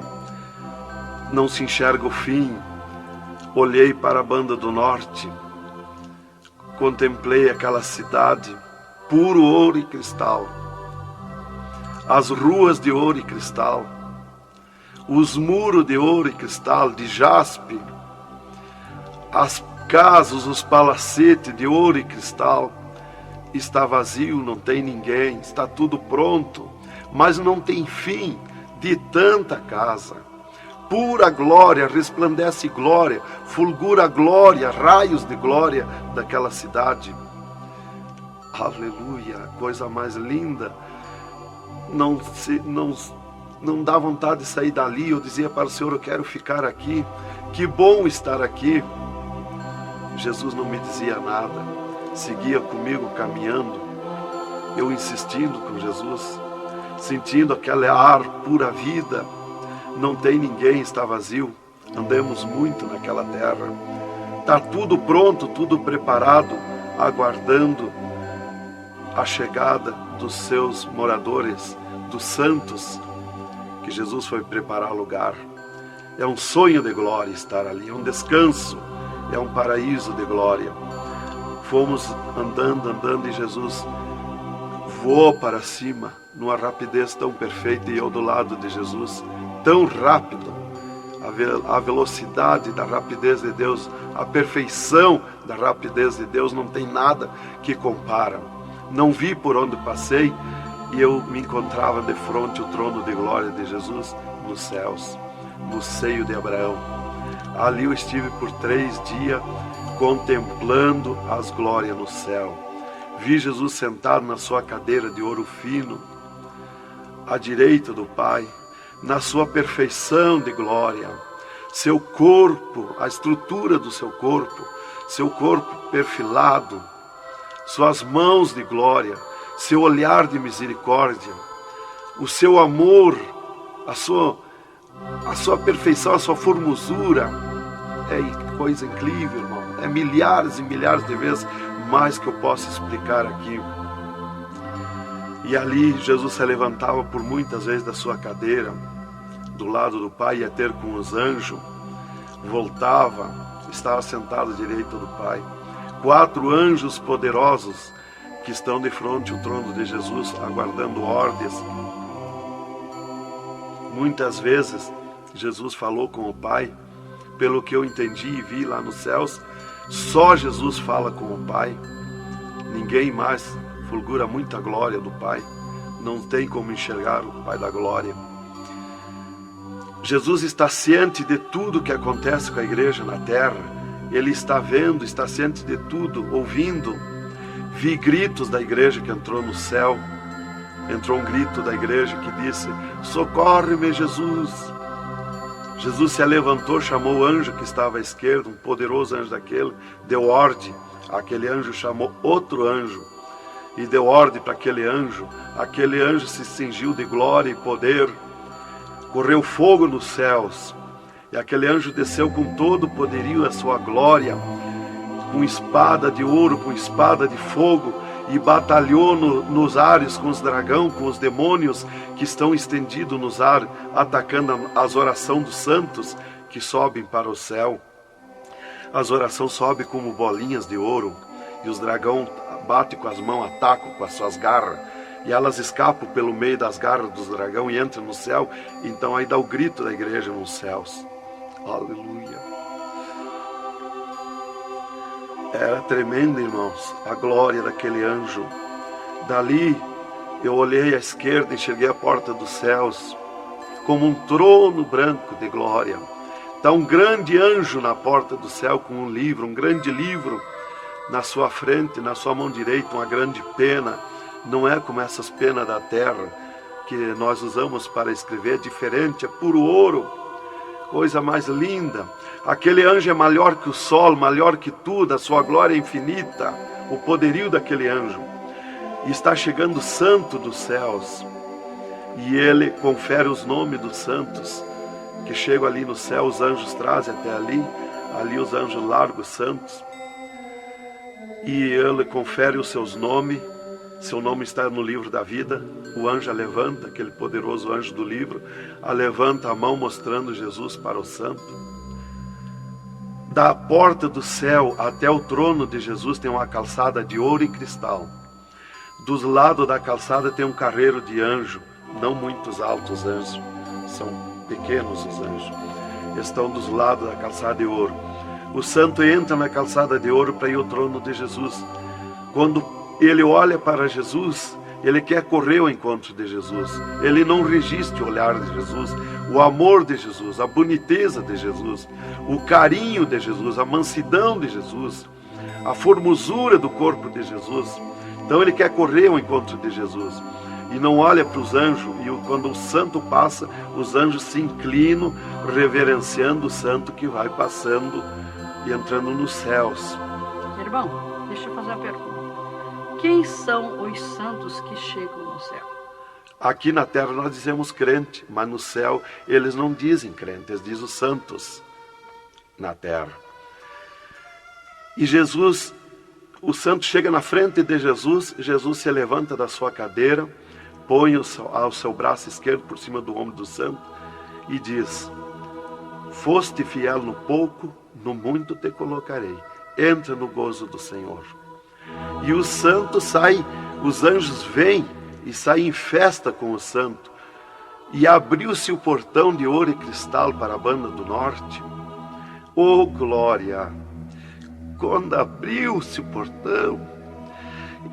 Não se enxerga o fim. Olhei para a banda do norte, contemplei aquela cidade, puro ouro e cristal, as ruas de ouro e cristal, os muros de ouro e cristal, de jaspe, as casas, os palacetes de ouro e cristal. Está vazio, não tem ninguém, está tudo pronto, mas não tem fim de tanta casa. Pura glória, resplandece glória, fulgura glória, raios de glória daquela cidade. Aleluia, coisa mais linda. Não dá vontade de sair dali. Eu dizia para o Senhor: eu quero ficar aqui, que bom estar aqui. Jesus não me dizia nada, seguia comigo caminhando, eu insistindo com Jesus. sentindo aquele ar pura vida. Não tem ninguém, está vazio. Andamos muito naquela terra. Está tudo pronto, tudo preparado, aguardando a chegada dos seus moradores, dos santos, que Jesus foi preparar lugar. É um sonho de glória estar ali, é um descanso, é um paraíso de glória. Fomos andando e Jesus voou para cima, numa rapidez tão perfeita, e eu do lado de Jesus, tão rápido. A velocidade da rapidez de Deus, a perfeição da rapidez de Deus, não tem nada que compara. Não vi por onde passei, e eu me encontrava de frente ao trono de glória de Jesus nos céus, no seio de Abraão. Ali eu estive por 3 dias contemplando as glórias no céu. Vi Jesus sentado na sua cadeira de ouro fino, à direita do Pai, na sua perfeição de glória. Seu corpo, a estrutura do seu corpo perfilado, suas mãos de glória, seu olhar de misericórdia, o seu amor, a sua perfeição, a sua formosura. É coisa incrível, irmão. É milhares e milhares de vezes mais que eu posso explicar aqui. E ali Jesus se levantava por muitas vezes da sua cadeira, do lado do Pai, ia ter com os anjos, voltava, estava sentado à direita do Pai. 4 anjos poderosos que estão de frente ao trono de Jesus, aguardando ordens. Muitas vezes Jesus falou com o Pai, pelo que eu entendi e vi lá nos céus, só Jesus fala com o Pai, ninguém mais. Fulgura muita glória do Pai, não tem como enxergar o Pai da glória. Jesus está ciente de tudo que acontece com a igreja na terra. Ele está vendo, está ciente de tudo, ouvindo. Vi gritos da igreja que entrou no céu. Entrou um grito da igreja que disse: socorre-me, Jesus. Jesus se levantou, chamou o anjo que estava à esquerda, um poderoso anjo daquele, deu ordem. Aquele anjo chamou outro anjo e deu ordem para aquele anjo se cingiu de glória e poder, correu fogo nos céus, e aquele anjo desceu com todo o poderio e a sua glória, com espada de ouro, com espada de fogo, e batalhou nos ares com os dragões, com os demônios que estão estendidos nos ares, atacando as orações dos santos que sobem para o céu. As orações sobem como bolinhas de ouro, e os dragões batem com as mãos, atacam com as suas garras, e elas escapam pelo meio das garras dos dragões e entram no céu. Então aí dá o grito da igreja nos céus. Aleluia. Era tremendo, irmãos, a glória daquele anjo. Dali eu olhei à esquerda e enxerguei a porta dos céus, como um trono branco de glória. Está um grande anjo na porta do céu com um livro, um grande livro na sua frente, na sua mão direita, uma grande pena. Não é como essas penas da terra que nós usamos para escrever, é diferente, é puro ouro, coisa mais linda. Aquele anjo é maior que o sol, maior que tudo, a sua glória é infinita, o poderio daquele anjo. E está chegando o santo dos céus, e ele confere os nomes dos santos que chegam ali no céu. Os anjos trazem até ali os anjos largos santos, e ele confere os seus nomes. Seu nome está no livro da vida. O anjo a levanta, aquele poderoso anjo do livro, a levanta a mão mostrando Jesus para o santo. Da porta do céu até o trono de Jesus tem uma calçada de ouro e cristal. Dos lados da calçada tem um carreiro de anjo, não muitos altos anjos, são pequenos os anjos. Estão dos lados da calçada de ouro. O santo entra na calçada de ouro para ir ao trono de Jesus. Quando ele olha para Jesus, ele quer correr ao encontro de Jesus. Ele não resiste o olhar de Jesus, o amor de Jesus, a boniteza de Jesus, o carinho de Jesus, a mansidão de Jesus, a formosura do corpo de Jesus. Então ele quer correr ao encontro de Jesus e não olha para os anjos. E quando o santo passa, os anjos se inclinam, reverenciando o santo que vai passando e entrando nos céus. Irmão, deixa eu fazer uma pergunta. Quem são os santos que chegam no céu? Aqui na terra nós dizemos crente, mas no céu eles não dizem crente, eles dizem os santos na terra. E Jesus, o santo chega na frente de Jesus, Jesus se levanta da sua cadeira, põe o seu braço esquerdo por cima do ombro do santo e diz: foste fiel no pouco, no muito te colocarei. Entra no gozo do Senhor. E o santo sai, os anjos vêm e saem em festa com o santo. E abriu-se o portão de ouro e cristal para a banda do norte. Oh, glória! Quando abriu-se o portão,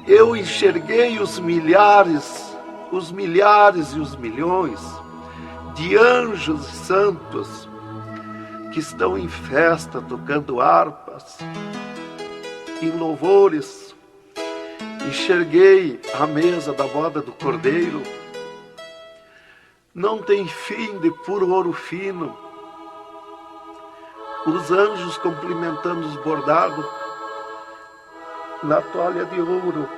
eu enxerguei os milhares e os milhões de anjos e santos que estão em festa, tocando harpas, em louvores. Enxerguei a mesa da boda do Cordeiro, não tem fim, de puro ouro fino. Os anjos cumprimentando os bordados na toalha de ouro.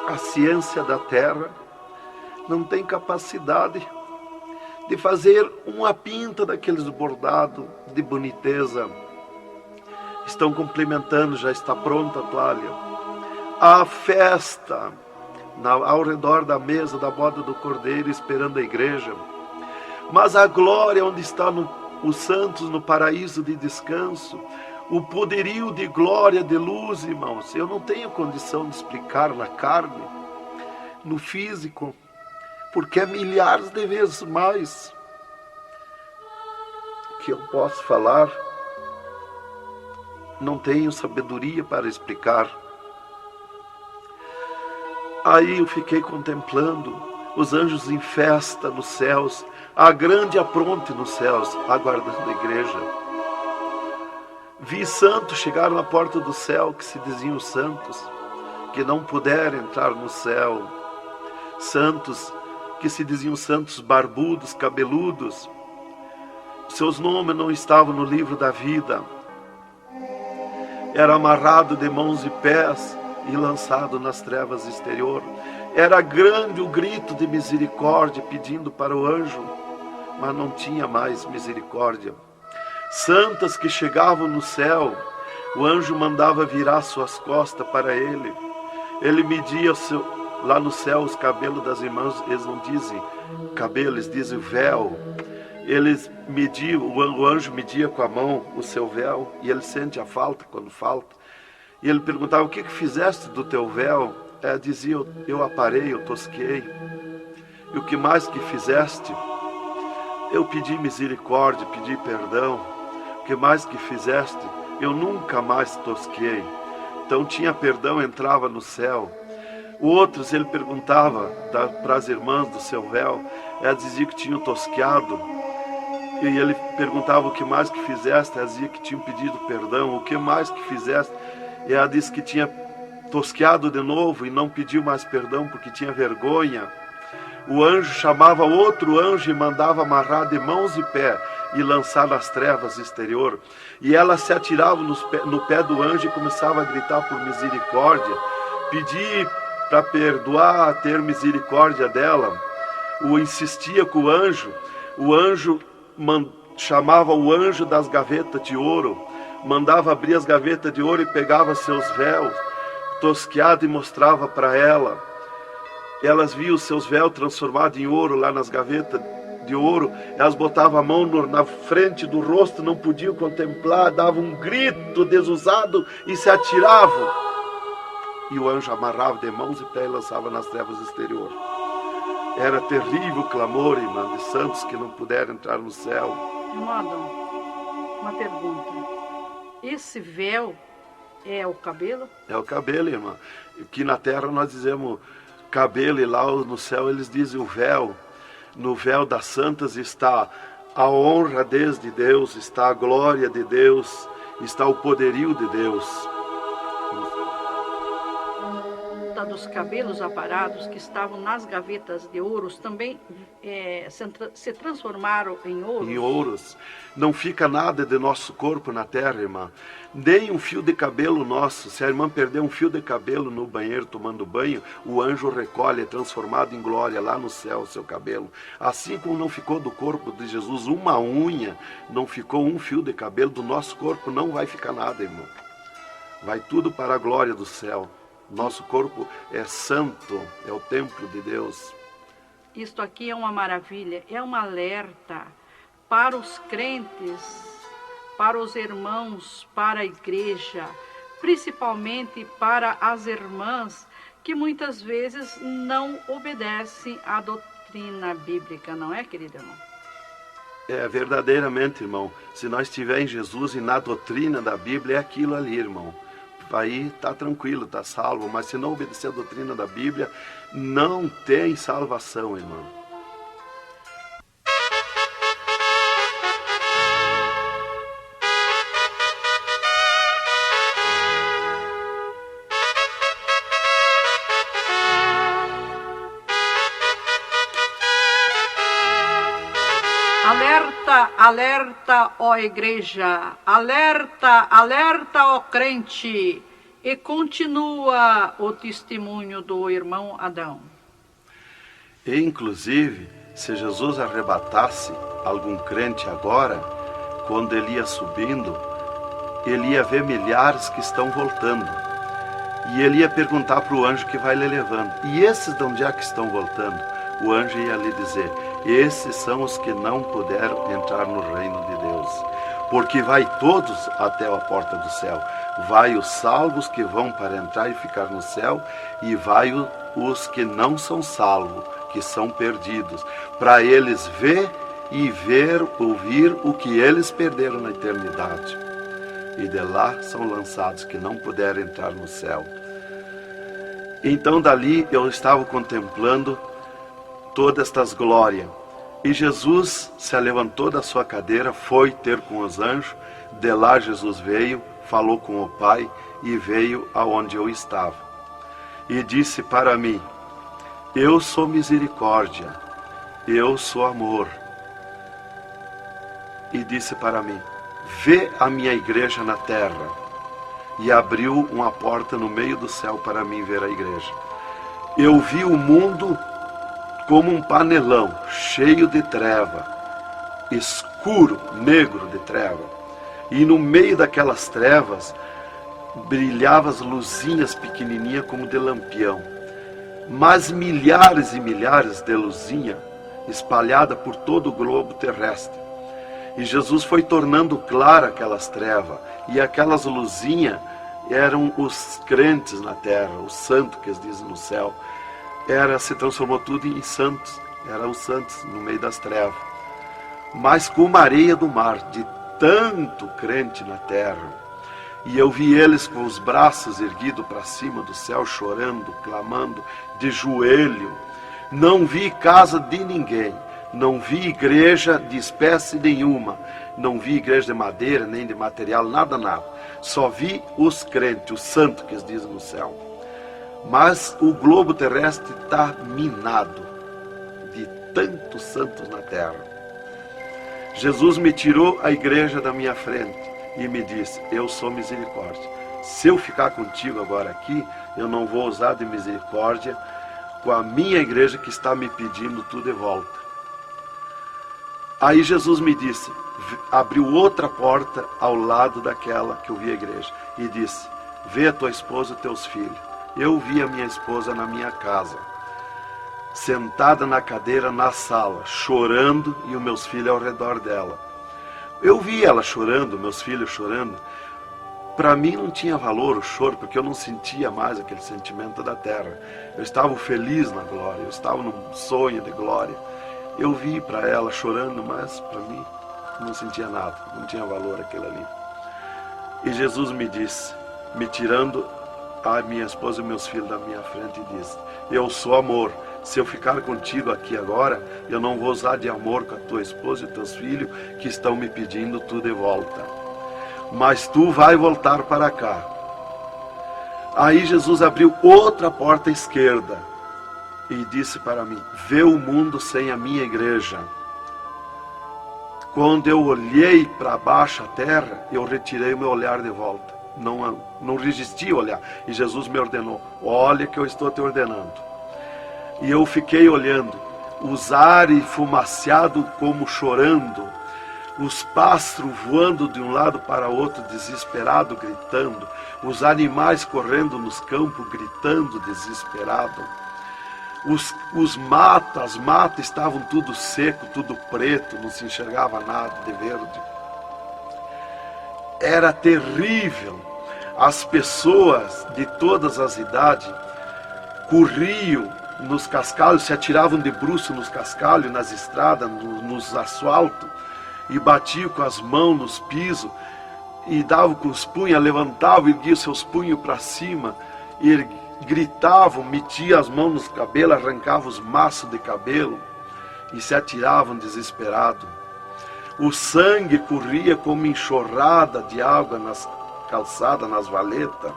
A ciência da terra não tem capacidade de fazer uma pinta daqueles bordados de boniteza. Estão cumprimentando, já está pronta a toalha. A festa ao redor da mesa da boda do Cordeiro, esperando a igreja. Mas a glória onde estão os santos no paraíso de descanso, o poderio de glória, de luz, irmãos, eu não tenho condição de explicar na carne, no físico, porque é milhares de vezes mais que eu posso falar. Não tenho sabedoria para explicar. Aí eu fiquei contemplando os anjos em festa nos céus, a grande apronte nos céus, aguardando a igreja. Vi santos chegar na porta do céu, que se diziam santos, que não puderam entrar no céu. Santos que se diziam santos barbudos, cabeludos. Seus nomes não estavam no livro da vida. Era amarrado de mãos e pés e lançado nas trevas exterior. Era grande o grito de misericórdia pedindo para o anjo, mas não tinha mais misericórdia. Santas que chegavam no céu, o anjo mandava virar suas costas para ele. Ele media lá no céu os cabelos das irmãs, eles não dizem cabelo, eles dizem véu. Eles mediam, o anjo media com a mão o seu véu, e ele sente a falta quando falta. E ele perguntava: o que fizeste do teu véu? Ela dizia: eu aparei, eu tosquei. E o que mais que fizeste? Eu pedi misericórdia, pedi perdão. O que mais que fizeste? Eu nunca mais tosquei. Então tinha perdão, entrava no céu. Outros ele perguntava para as irmãs do seu véu, ela dizia que tinham tosqueado. E ele perguntava: o que mais que fizeste? Ela dizia que tinham pedido perdão. O que mais que fizeste? E ela disse que tinha tosqueado de novo e não pediu mais perdão porque tinha vergonha. O anjo chamava outro anjo e mandava amarrar de mãos e pé e lançar nas trevas exterior. E ela se atirava no pé do anjo e começava a gritar por misericórdia, pedir para perdoar, ter misericórdia dela. Insistia com o anjo chamava o anjo das gavetas de ouro, mandava abrir as gavetas de ouro e pegava seus véus tosqueados e mostrava para ela. Elas viam seus véus transformados em ouro lá nas gavetas de ouro. Elas botavam a mão na frente do rosto, não podiam contemplar, davam um grito desusado e se atiravam. E o anjo amarrava de mãos e pés e lançava nas trevas exterior. Era terrível o clamor, irmã, de santos que não puderam entrar no céu. Irmão Adão, uma pergunta. Esse véu é o cabelo? É o cabelo, irmã. Aqui na terra nós dizemos cabelo e lá no céu eles dizem o véu. No véu das santas está a honra desde Deus, está a glória de Deus, está o poderio de Deus. Está fala dos cabelos aparados que estavam nas gavetas de ouros, também se transformaram em ouros? Em ouros. Não fica nada de nosso corpo na terra, irmã. Nem um fio de cabelo nosso. Se a irmã perder um fio de cabelo no banheiro tomando banho, o anjo recolhe, é transformado em glória lá no céu o seu cabelo. Assim como não ficou do corpo de Jesus uma unha, não ficou um fio de cabelo do nosso corpo, não vai ficar nada, irmão. Vai tudo para a glória do céu. Nosso corpo é santo, é o templo de Deus. Isto aqui é uma maravilha, é um alerta para os crentes, para os irmãos, para a igreja, principalmente para as irmãs que muitas vezes não obedecem à doutrina bíblica, não é, querido irmão? É, verdadeiramente, irmão. Se nós estivermos em Jesus e na doutrina da Bíblia, é aquilo ali, irmão. Aí está tranquilo, está salvo. Mas se não obedecer a doutrina da Bíblia, não tem salvação, irmão. Alerta, alerta, ó igreja, alerta, alerta, ó crente. E continua o testemunho do irmão Adão. E, inclusive, se Jesus arrebatasse algum crente agora, quando ele ia subindo, ele ia ver milhares que estão voltando. E ele ia perguntar para o anjo que vai lhe levando. E esses de onde é que estão voltando? O anjo ia lhe dizer: esses são os que não puderam entrar no reino de Deus. Porque vai todos até a porta do céu. Vai os salvos que vão para entrar e ficar no céu, e vai os que não são salvos, que são perdidos, para eles ver e ouvir o que eles perderam na eternidade. E de lá são lançados que não puderam entrar no céu. Então dali eu estava contemplando todas estas glórias. E Jesus se levantou da sua cadeira, foi ter com os anjos. De lá Jesus veio, falou com o Pai e veio aonde eu estava. E disse para mim: eu sou misericórdia, eu sou amor. E disse para mim: vê a minha igreja na terra. E abriu uma porta no meio do céu para mim ver a igreja. Eu vi o mundo como um panelão, cheio de treva, escuro, negro de treva. E no meio daquelas trevas, brilhavam as luzinhas pequenininhas como de lampião. Mas milhares e milhares de luzinhas espalhadas por todo o globo terrestre. E Jesus foi tornando clara aquelas trevas. E aquelas luzinhas eram os crentes na terra, os santos que eles dizem no céu. Se transformou tudo em santos, eram os santos no meio das trevas. Mas como a areia do mar, de tanto crente na terra. E eu vi eles com os braços erguidos para cima do céu, chorando, clamando, de joelho. Não vi casa de ninguém, não vi igreja de espécie nenhuma, não vi igreja de madeira, nem de material, nada, nada. Só vi os crentes, os santos que eles dizem no céu. Mas o globo terrestre está minado de tantos santos na terra. Jesus me tirou a igreja da minha frente e me disse: eu sou misericórdia. Se eu ficar contigo agora aqui, eu não vou usar de misericórdia com a minha igreja que está me pedindo tudo de volta. Aí Jesus me disse, abriu outra porta ao lado daquela que eu vi a igreja e disse: vê a tua esposa e teus filhos. Eu vi a minha esposa na minha casa, sentada na cadeira na sala, chorando, e os meus filhos ao redor dela. Eu vi ela chorando, meus filhos chorando. Para mim não tinha valor o choro, porque eu não sentia mais aquele sentimento da terra. Eu estava feliz na glória, eu estava num sonho de glória. Eu vi para ela chorando, mas para mim não sentia nada, não tinha valor aquilo ali. E Jesus me disse, me tirando a minha esposa e meus filhos da minha frente, e disse: eu sou amor. Se eu ficar contigo aqui agora, eu não vou usar de amor com a tua esposa e teus filhos que estão me pedindo tu de volta. Mas tu vai voltar para cá. Aí Jesus abriu outra porta à esquerda e disse para mim: vê o mundo sem a minha igreja. Quando eu olhei para baixo a terra, eu retirei o meu olhar de volta. Não resisti a olhar. E Jesus me ordenou: olha que eu estou te ordenando. E eu fiquei olhando, os ares fumaciados como chorando, os pássaros voando de um lado para outro, desesperado, gritando, os animais correndo nos campos, gritando, desesperado. As matas estavam tudo seco, tudo preto, não se enxergava nada de verde. Era terrível. As pessoas de todas as idades corriam nos cascalhos, se atiravam de bruços nos cascalhos, nas estradas, nos asfaltos, e batiam com as mãos nos pisos, e davam com os punhos, levantavam, erguiam seus punhos para cima, e gritavam, metiam as mãos nos cabelos, arrancavam os maços de cabelo, e se atiravam desesperados. O sangue corria como enxurrada de água nas calçadas, nas valetas.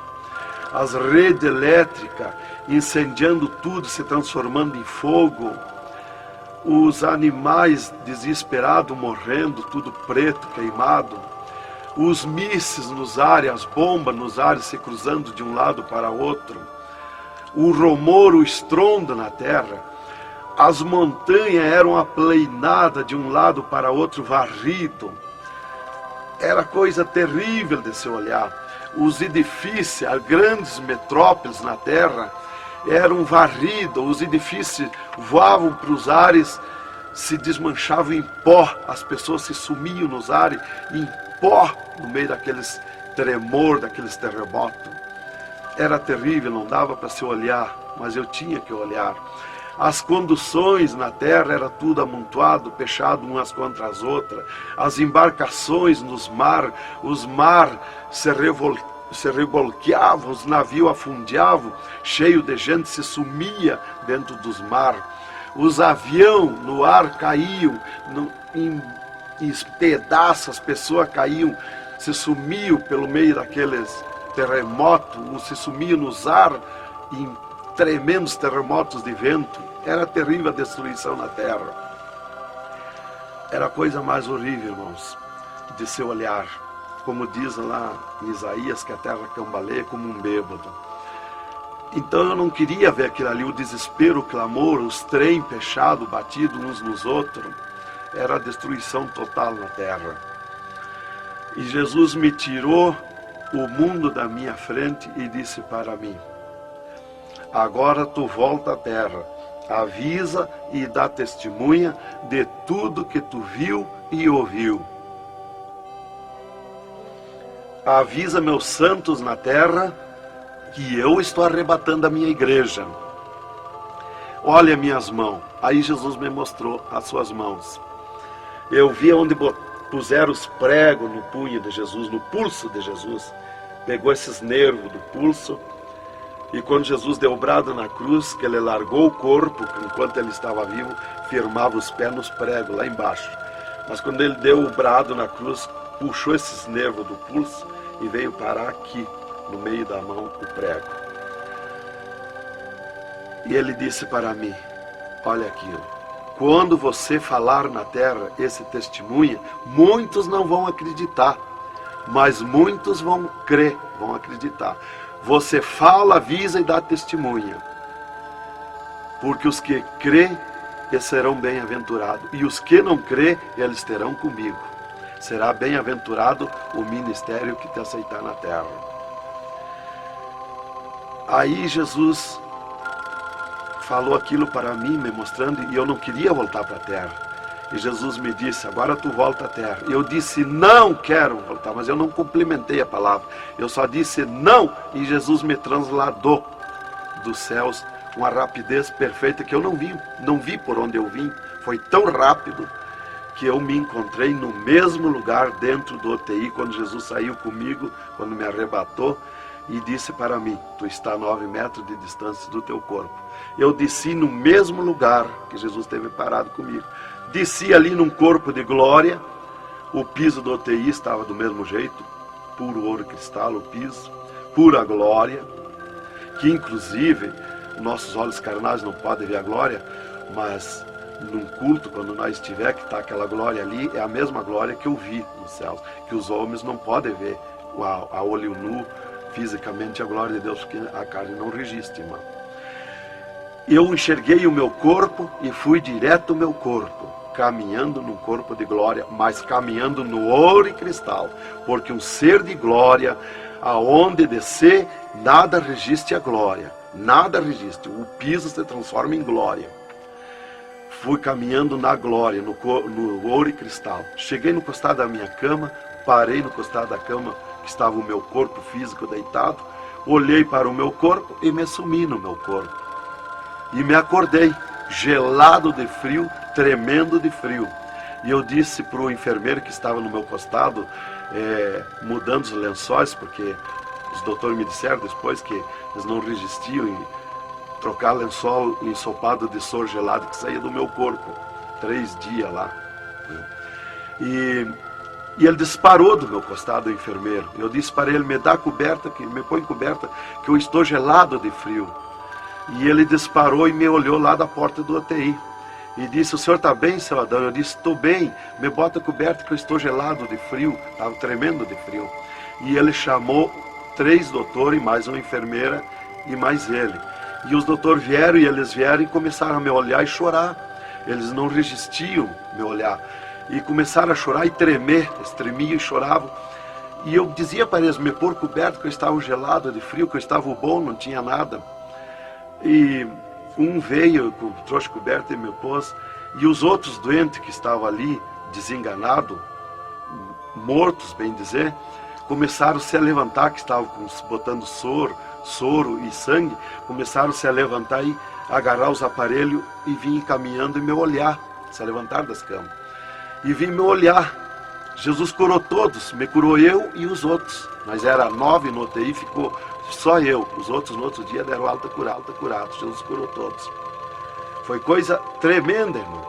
As redes elétricas incendiando tudo, se transformando em fogo. Os animais desesperados morrendo, tudo preto, queimado. Os mísseis nos ares, as bombas nos ares se cruzando de um lado para outro. O rumor, o estrondo na terra. As montanhas eram aplainadas de um lado para outro, varrido. Era coisa terrível de se olhar. Os edifícios, as grandes metrópoles na terra, eram varridos. Os edifícios voavam para os ares, se desmanchavam em pó. As pessoas se sumiam nos ares em pó, no meio daqueles tremor, daqueles terremotos. Era terrível, não dava para se olhar, mas eu tinha que olhar. As conduções na terra era tudo amontoado, fechado umas contra as outras. As embarcações nos mar, os mar se revolqueavam, os navios afundiavam, cheio de gente se sumia dentro dos mar. Os aviões no ar caíam, em pedaços, as pessoas caíam, se sumiam pelo meio daqueles terremotos, se sumiam nos ar, em tremendos terremotos de vento. Era terrível a destruição na terra. Era a coisa mais horrível, irmãos, de se olhar. Como diz lá em Isaías, que a terra cambaleia como um bêbado. Então eu não queria ver aquilo ali, o desespero, o clamor, os trem fechados, batidos uns nos outros. Era a destruição total na terra. E Jesus me tirou o mundo da minha frente e disse para mim: agora tu volta à terra, avisa e dá testemunha de tudo que tu viu e ouviu. Avisa meus santos na terra que eu estou arrebatando a minha igreja. Olha minhas mãos. Aí Jesus me mostrou as suas mãos. Eu vi onde puseram os pregos no punho de Jesus, no pulso de Jesus. Pegou esses nervos do pulso. E quando Jesus deu o brado na cruz, que ele largou o corpo, enquanto ele estava vivo, firmava os pés nos pregos lá embaixo. Mas quando ele deu o brado na cruz, puxou esses nervos do pulso e veio parar aqui, no meio da mão, o prego. E ele disse para mim: olha aqui, quando você falar na terra esse testemunho, muitos não vão acreditar, mas muitos vão crer, vão acreditar. Você fala, avisa e dá testemunha. Porque os que crêem, eles serão bem-aventurados. E os que não crêem, eles terão comigo. Será bem-aventurado o ministério que te aceitar na terra. Aí Jesus falou aquilo para mim, me mostrando, e eu não queria voltar para a terra. E Jesus me disse: agora tu volta à terra. Eu disse: não quero voltar, mas eu não complementei a palavra. Eu só disse não, e Jesus me transladou dos céus com uma rapidez perfeita que eu não vi por onde eu vim. Foi tão rápido que eu me encontrei no mesmo lugar dentro do UTI, quando Jesus saiu comigo, quando me arrebatou, e disse para mim: tu está a 9 metros de distância do teu corpo. Eu desci no mesmo lugar que Jesus esteve parado comigo. Desci ali num corpo de glória. O piso do UTI estava do mesmo jeito, puro ouro cristal o piso, pura glória. que inclusive nossos olhos carnais não podem ver a glória, mas num culto, quando nós estiver, que está aquela glória ali, é a mesma glória que eu vi nos céus, que os homens não podem ver a olho nu, fisicamente, a glória de Deus, porque a carne não resiste, irmão. Eu enxerguei o meu corpo e fui direto ao meu corpo, caminhando num corpo de glória, mas caminhando no ouro e cristal, porque um ser de glória, aonde descer, nada resiste a glória, nada resiste, o piso se transforma em glória. Fui caminhando na glória, no ouro e cristal. Cheguei no costado da minha cama, parei no costado da cama, que estava o meu corpo físico deitado, olhei para o meu corpo e me sumi no meu corpo. E me acordei, gelado de frio, tremendo de frio. E eu disse para o enfermeiro que estava no meu costado, mudando os lençóis, porque os doutores me disseram depois que eles não resistiam em trocar lençol ensopado de soro gelado que saía do meu corpo. 3 dias lá. E ele disparou do meu costado, o enfermeiro. Eu disse para ele, me dá coberta, me põe coberta, que eu estou gelado de frio. E ele disparou e me olhou lá da porta do UTI. E disse, o senhor está bem, seu Adão? Eu disse, estou bem, me bota coberta que eu estou gelado de frio. Estava tremendo de frio. E ele chamou 3 doutores, mais uma enfermeira e mais ele. E os doutores vieram, e eles vieram e começaram a me olhar e chorar. Eles não resistiam me olhar. E começaram a chorar e tremer, eles tremiam e choravam. E eu dizia para eles, me pôr coberto, que eu estava gelado de frio, que eu estava bom, não tinha nada. E um veio, trouxe coberto e me pôs. E os outros doentes que estavam ali, desenganados, mortos, bem dizer, começaram a se levantar, que estavam botando soro e sangue, começaram a se levantar e agarrar os aparelhos e vir caminhando e me olhar, se levantar das camas. E vim me olhar. Jesus curou todos, me curou eu e os outros. Mas era 9 no UTI, ficou só eu. Os outros no outro dia deram alta curado. Jesus curou todos. Foi coisa tremenda, irmão.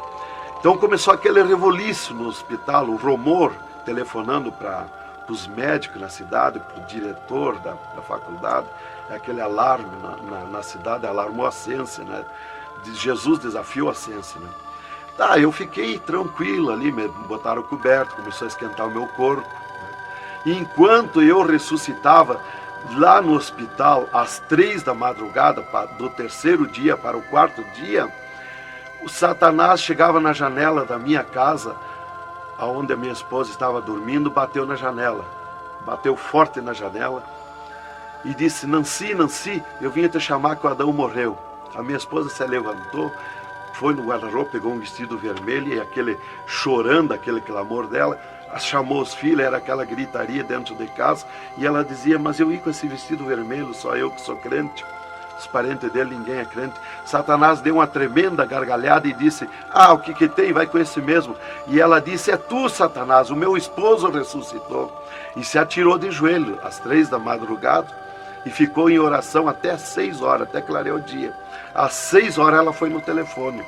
Então começou aquele revoluíço no hospital, o rumor, telefonando para os médicos na cidade, para o diretor da faculdade, aquele alarme na cidade, alarmou a ciência, né? Jesus desafiou a ciência, né? Tá, eu fiquei tranquilo ali, me botaram coberto, começou a esquentar o meu corpo, né? E enquanto eu ressuscitava lá no hospital, às 3 da madrugada, do 3º dia para o 4º dia, o Satanás chegava na janela da minha casa, aonde a minha esposa estava dormindo, bateu na janela, bateu forte na janela, e disse, Nancy, eu vim te chamar que o Adão morreu. A minha esposa se levantou, foi no guarda-roupa, pegou um vestido vermelho e aquele chorando, aquele clamor dela, chamou os filhos, era aquela gritaria dentro de casa, e ela dizia, mas eu ia com esse vestido vermelho, só eu que sou crente, os parentes dele, ninguém é crente. Satanás deu uma tremenda gargalhada e disse, o que tem, vai com esse mesmo. E ela disse, é tu, Satanás, o meu esposo ressuscitou. E se atirou de joelho às 3 da madrugada e ficou em oração até às 6 horas, até clarear o dia. Às 6 horas ela foi no telefone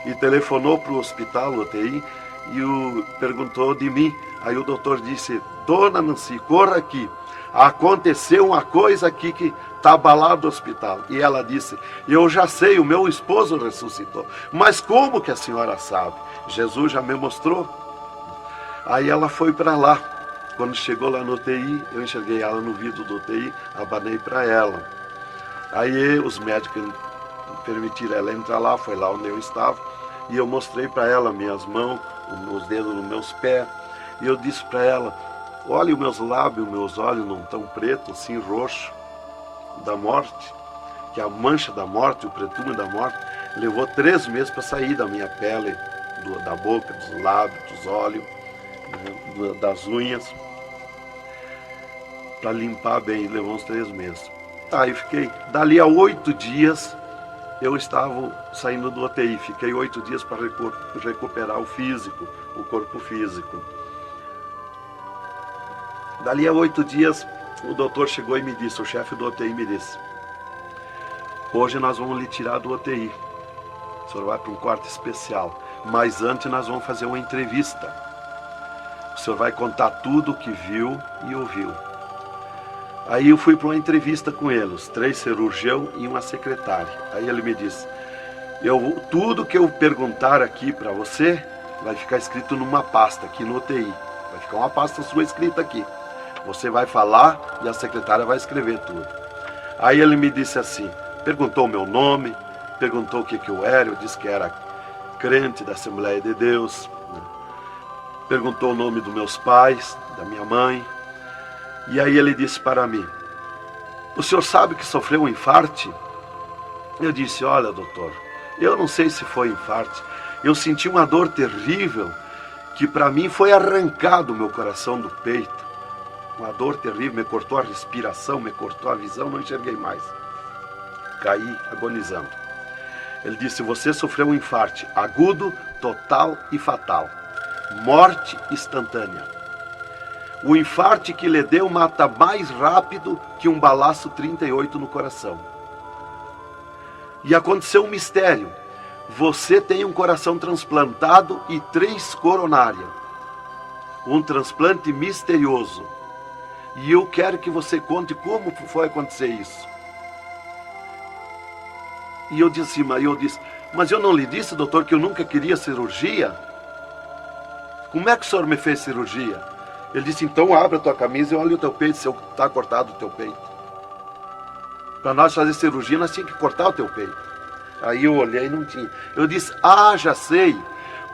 e telefonou para o hospital, UTI, e perguntou de mim. Aí o doutor disse, dona Nancy, corra aqui, aconteceu uma coisa aqui que está abalado o hospital. E ela disse, eu já sei, o meu esposo ressuscitou. Mas como que a senhora sabe? Jesus já me mostrou. Aí ela foi para lá. Quando chegou lá no UTI, eu enxerguei ela no vidro do UTI, abanei para ela. Aí os médicos permitiram ela entrar lá, foi lá onde eu estava, e eu mostrei para ela minhas mãos, os dedos nos meus pés, e eu disse para ela, olha os meus lábios, meus olhos não estão pretos, assim roxo, da morte, que a mancha da morte, o pretume da morte, levou 3 meses para sair da minha pele, da boca, dos lábios, dos olhos, das unhas, para limpar bem, levou uns 3 meses. Tá, eu fiquei, dali a 8 dias, eu estava saindo do UTI, fiquei 8 dias para recuperar o físico, o corpo físico. Dali a 8 dias, o doutor chegou e me disse, o chefe do UTI me disse, hoje nós vamos lhe tirar do UTI, o senhor vai para um quarto especial, mas antes nós vamos fazer uma entrevista. O senhor vai contar tudo o que viu e ouviu. Aí eu fui para uma entrevista com ele, os 3 cirurgiões e uma secretária. Aí ele me disse, tudo que eu perguntar aqui para você, vai ficar escrito numa pasta aqui no UTI. Vai ficar uma pasta sua escrita aqui. Você vai falar e a secretária vai escrever tudo. Aí ele me disse assim, perguntou o meu nome, perguntou o que eu era, eu disse que era crente da Assembleia de Deus, né? Perguntou o nome dos meus pais, da minha mãe. E aí ele disse para mim, o senhor sabe que sofreu um infarte? Eu disse, olha doutor, eu não sei se foi infarte, eu senti uma dor terrível, que para mim foi arrancado o meu coração do peito. Uma dor terrível, me cortou a respiração, me cortou a visão, não enxerguei mais. Caí agonizando. Ele disse, você sofreu um infarte agudo, total e fatal. Morte instantânea. O infarte que lhe deu mata mais rápido que um balaço 38 no coração. E aconteceu um mistério. Você tem um coração transplantado e 3 coronárias. Um transplante misterioso. E eu quero que você conte como foi acontecer isso. E eu disse, mas eu não lhe disse, doutor, que eu nunca queria cirurgia? Como é que o senhor me fez cirurgia? Ele disse, então abre a tua camisa e olha o teu peito, se está cortado o teu peito. Para nós fazer cirurgia, nós tínhamos que cortar o teu peito. Aí eu olhei e não tinha. Eu disse, já sei.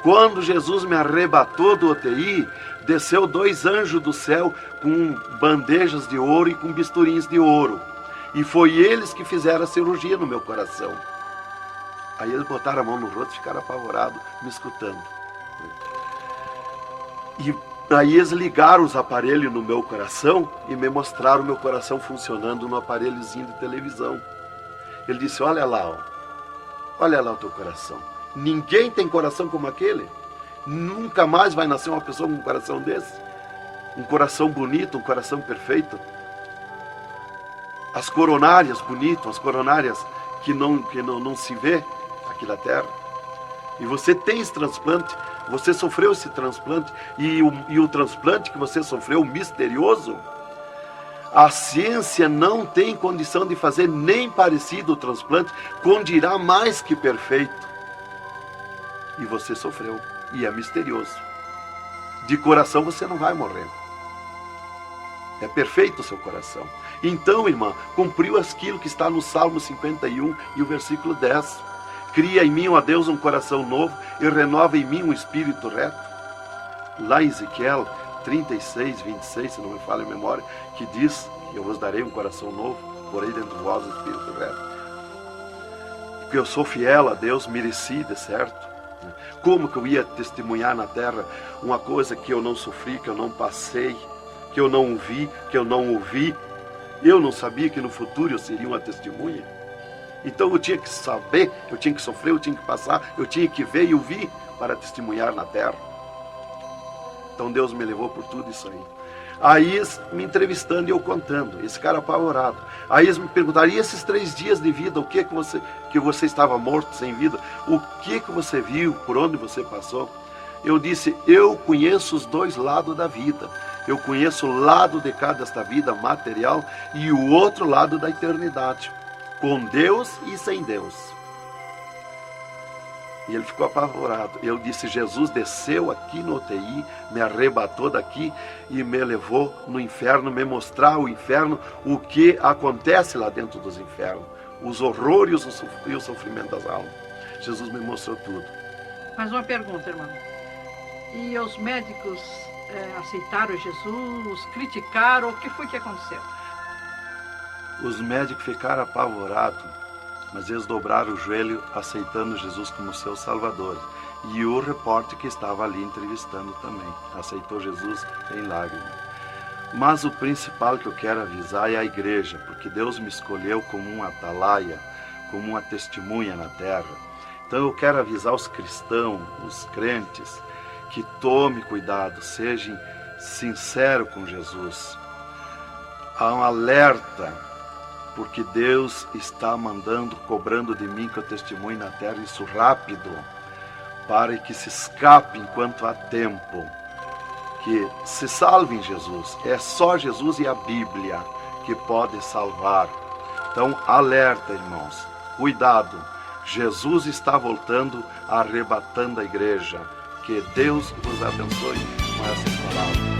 Quando Jesus me arrebatou do UTI, desceu 2 anjos do céu com bandejas de ouro e com bisturins de ouro. E foi eles que fizeram a cirurgia no meu coração. Aí eles botaram a mão no rosto e ficaram apavorados, me escutando. E aí eles ligaram os aparelhos no meu coração e me mostraram o meu coração funcionando no aparelhozinho de televisão. Ele disse, olha lá o teu coração. Ninguém tem coração como aquele. Nunca mais vai nascer uma pessoa com um coração desse. Um coração bonito, um coração perfeito. As coronárias bonitas, as coronárias que não se vê aqui na terra. E você tem esse transplante, você sofreu esse transplante, e o transplante que você sofreu, misterioso, a ciência não tem condição de fazer nem parecido o transplante, com dirá mais que perfeito. E você sofreu, e é misterioso. De coração você não vai morrer. É perfeito o seu coração. Então, irmã, cumpriu aquilo que está no Salmo 51 e o versículo 10. Cria em mim, ó Deus, um coração novo e renova em mim um espírito reto. Lá em Ezequiel 36, 26, se não me falha a memória, que diz, eu vos darei um coração novo, porei dentro de vós um espírito reto. Porque eu sou fiel a Deus, mereci de certo. Como que eu ia testemunhar na terra uma coisa que eu não sofri, que eu não passei, que eu não vi, que eu não ouvi? Eu não sabia que no futuro eu seria uma testemunha. Então eu tinha que saber, eu tinha que sofrer, eu tinha que passar, eu tinha que ver e ouvir para testemunhar na terra. Então Deus me levou por tudo isso aí. Aí eles me entrevistando e eu contando, esse cara apavorado. Aí eles me perguntaram, e esses 3 dias de vida, o que você estava morto, sem vida? O que você viu, por onde você passou? Eu disse, eu conheço os 2 lados da vida. Eu conheço o lado de cá desta vida material e o outro lado da eternidade. Com Deus e sem Deus. E ele ficou apavorado. Eu disse, Jesus desceu aqui no UTI, me arrebatou daqui e me levou no inferno, me mostrar o inferno, o que acontece lá dentro dos infernos, os horrores e o sofrimento das almas. Jesus me mostrou tudo. Mais uma pergunta, irmão. E os médicos aceitaram Jesus, criticaram, o que foi que aconteceu? Os médicos ficaram apavorados, mas eles dobraram o joelho aceitando Jesus como seu Salvador. E o repórter que estava ali entrevistando também aceitou Jesus em lágrimas. Mas o principal que eu quero avisar é a igreja, porque Deus me escolheu como um atalaia, como uma testemunha na terra. Então eu quero avisar os cristãos, os crentes, que tome cuidado, sejam sinceros com Jesus. Há um alerta, porque Deus está cobrando de mim que eu testemunhe na terra isso rápido, para que se escape enquanto há tempo, que se salve em Jesus. É só Jesus e a Bíblia que pode salvar. Então, alerta, irmãos, cuidado, Jesus está voltando, arrebatando a igreja. Que Deus vos abençoe com essas palavras.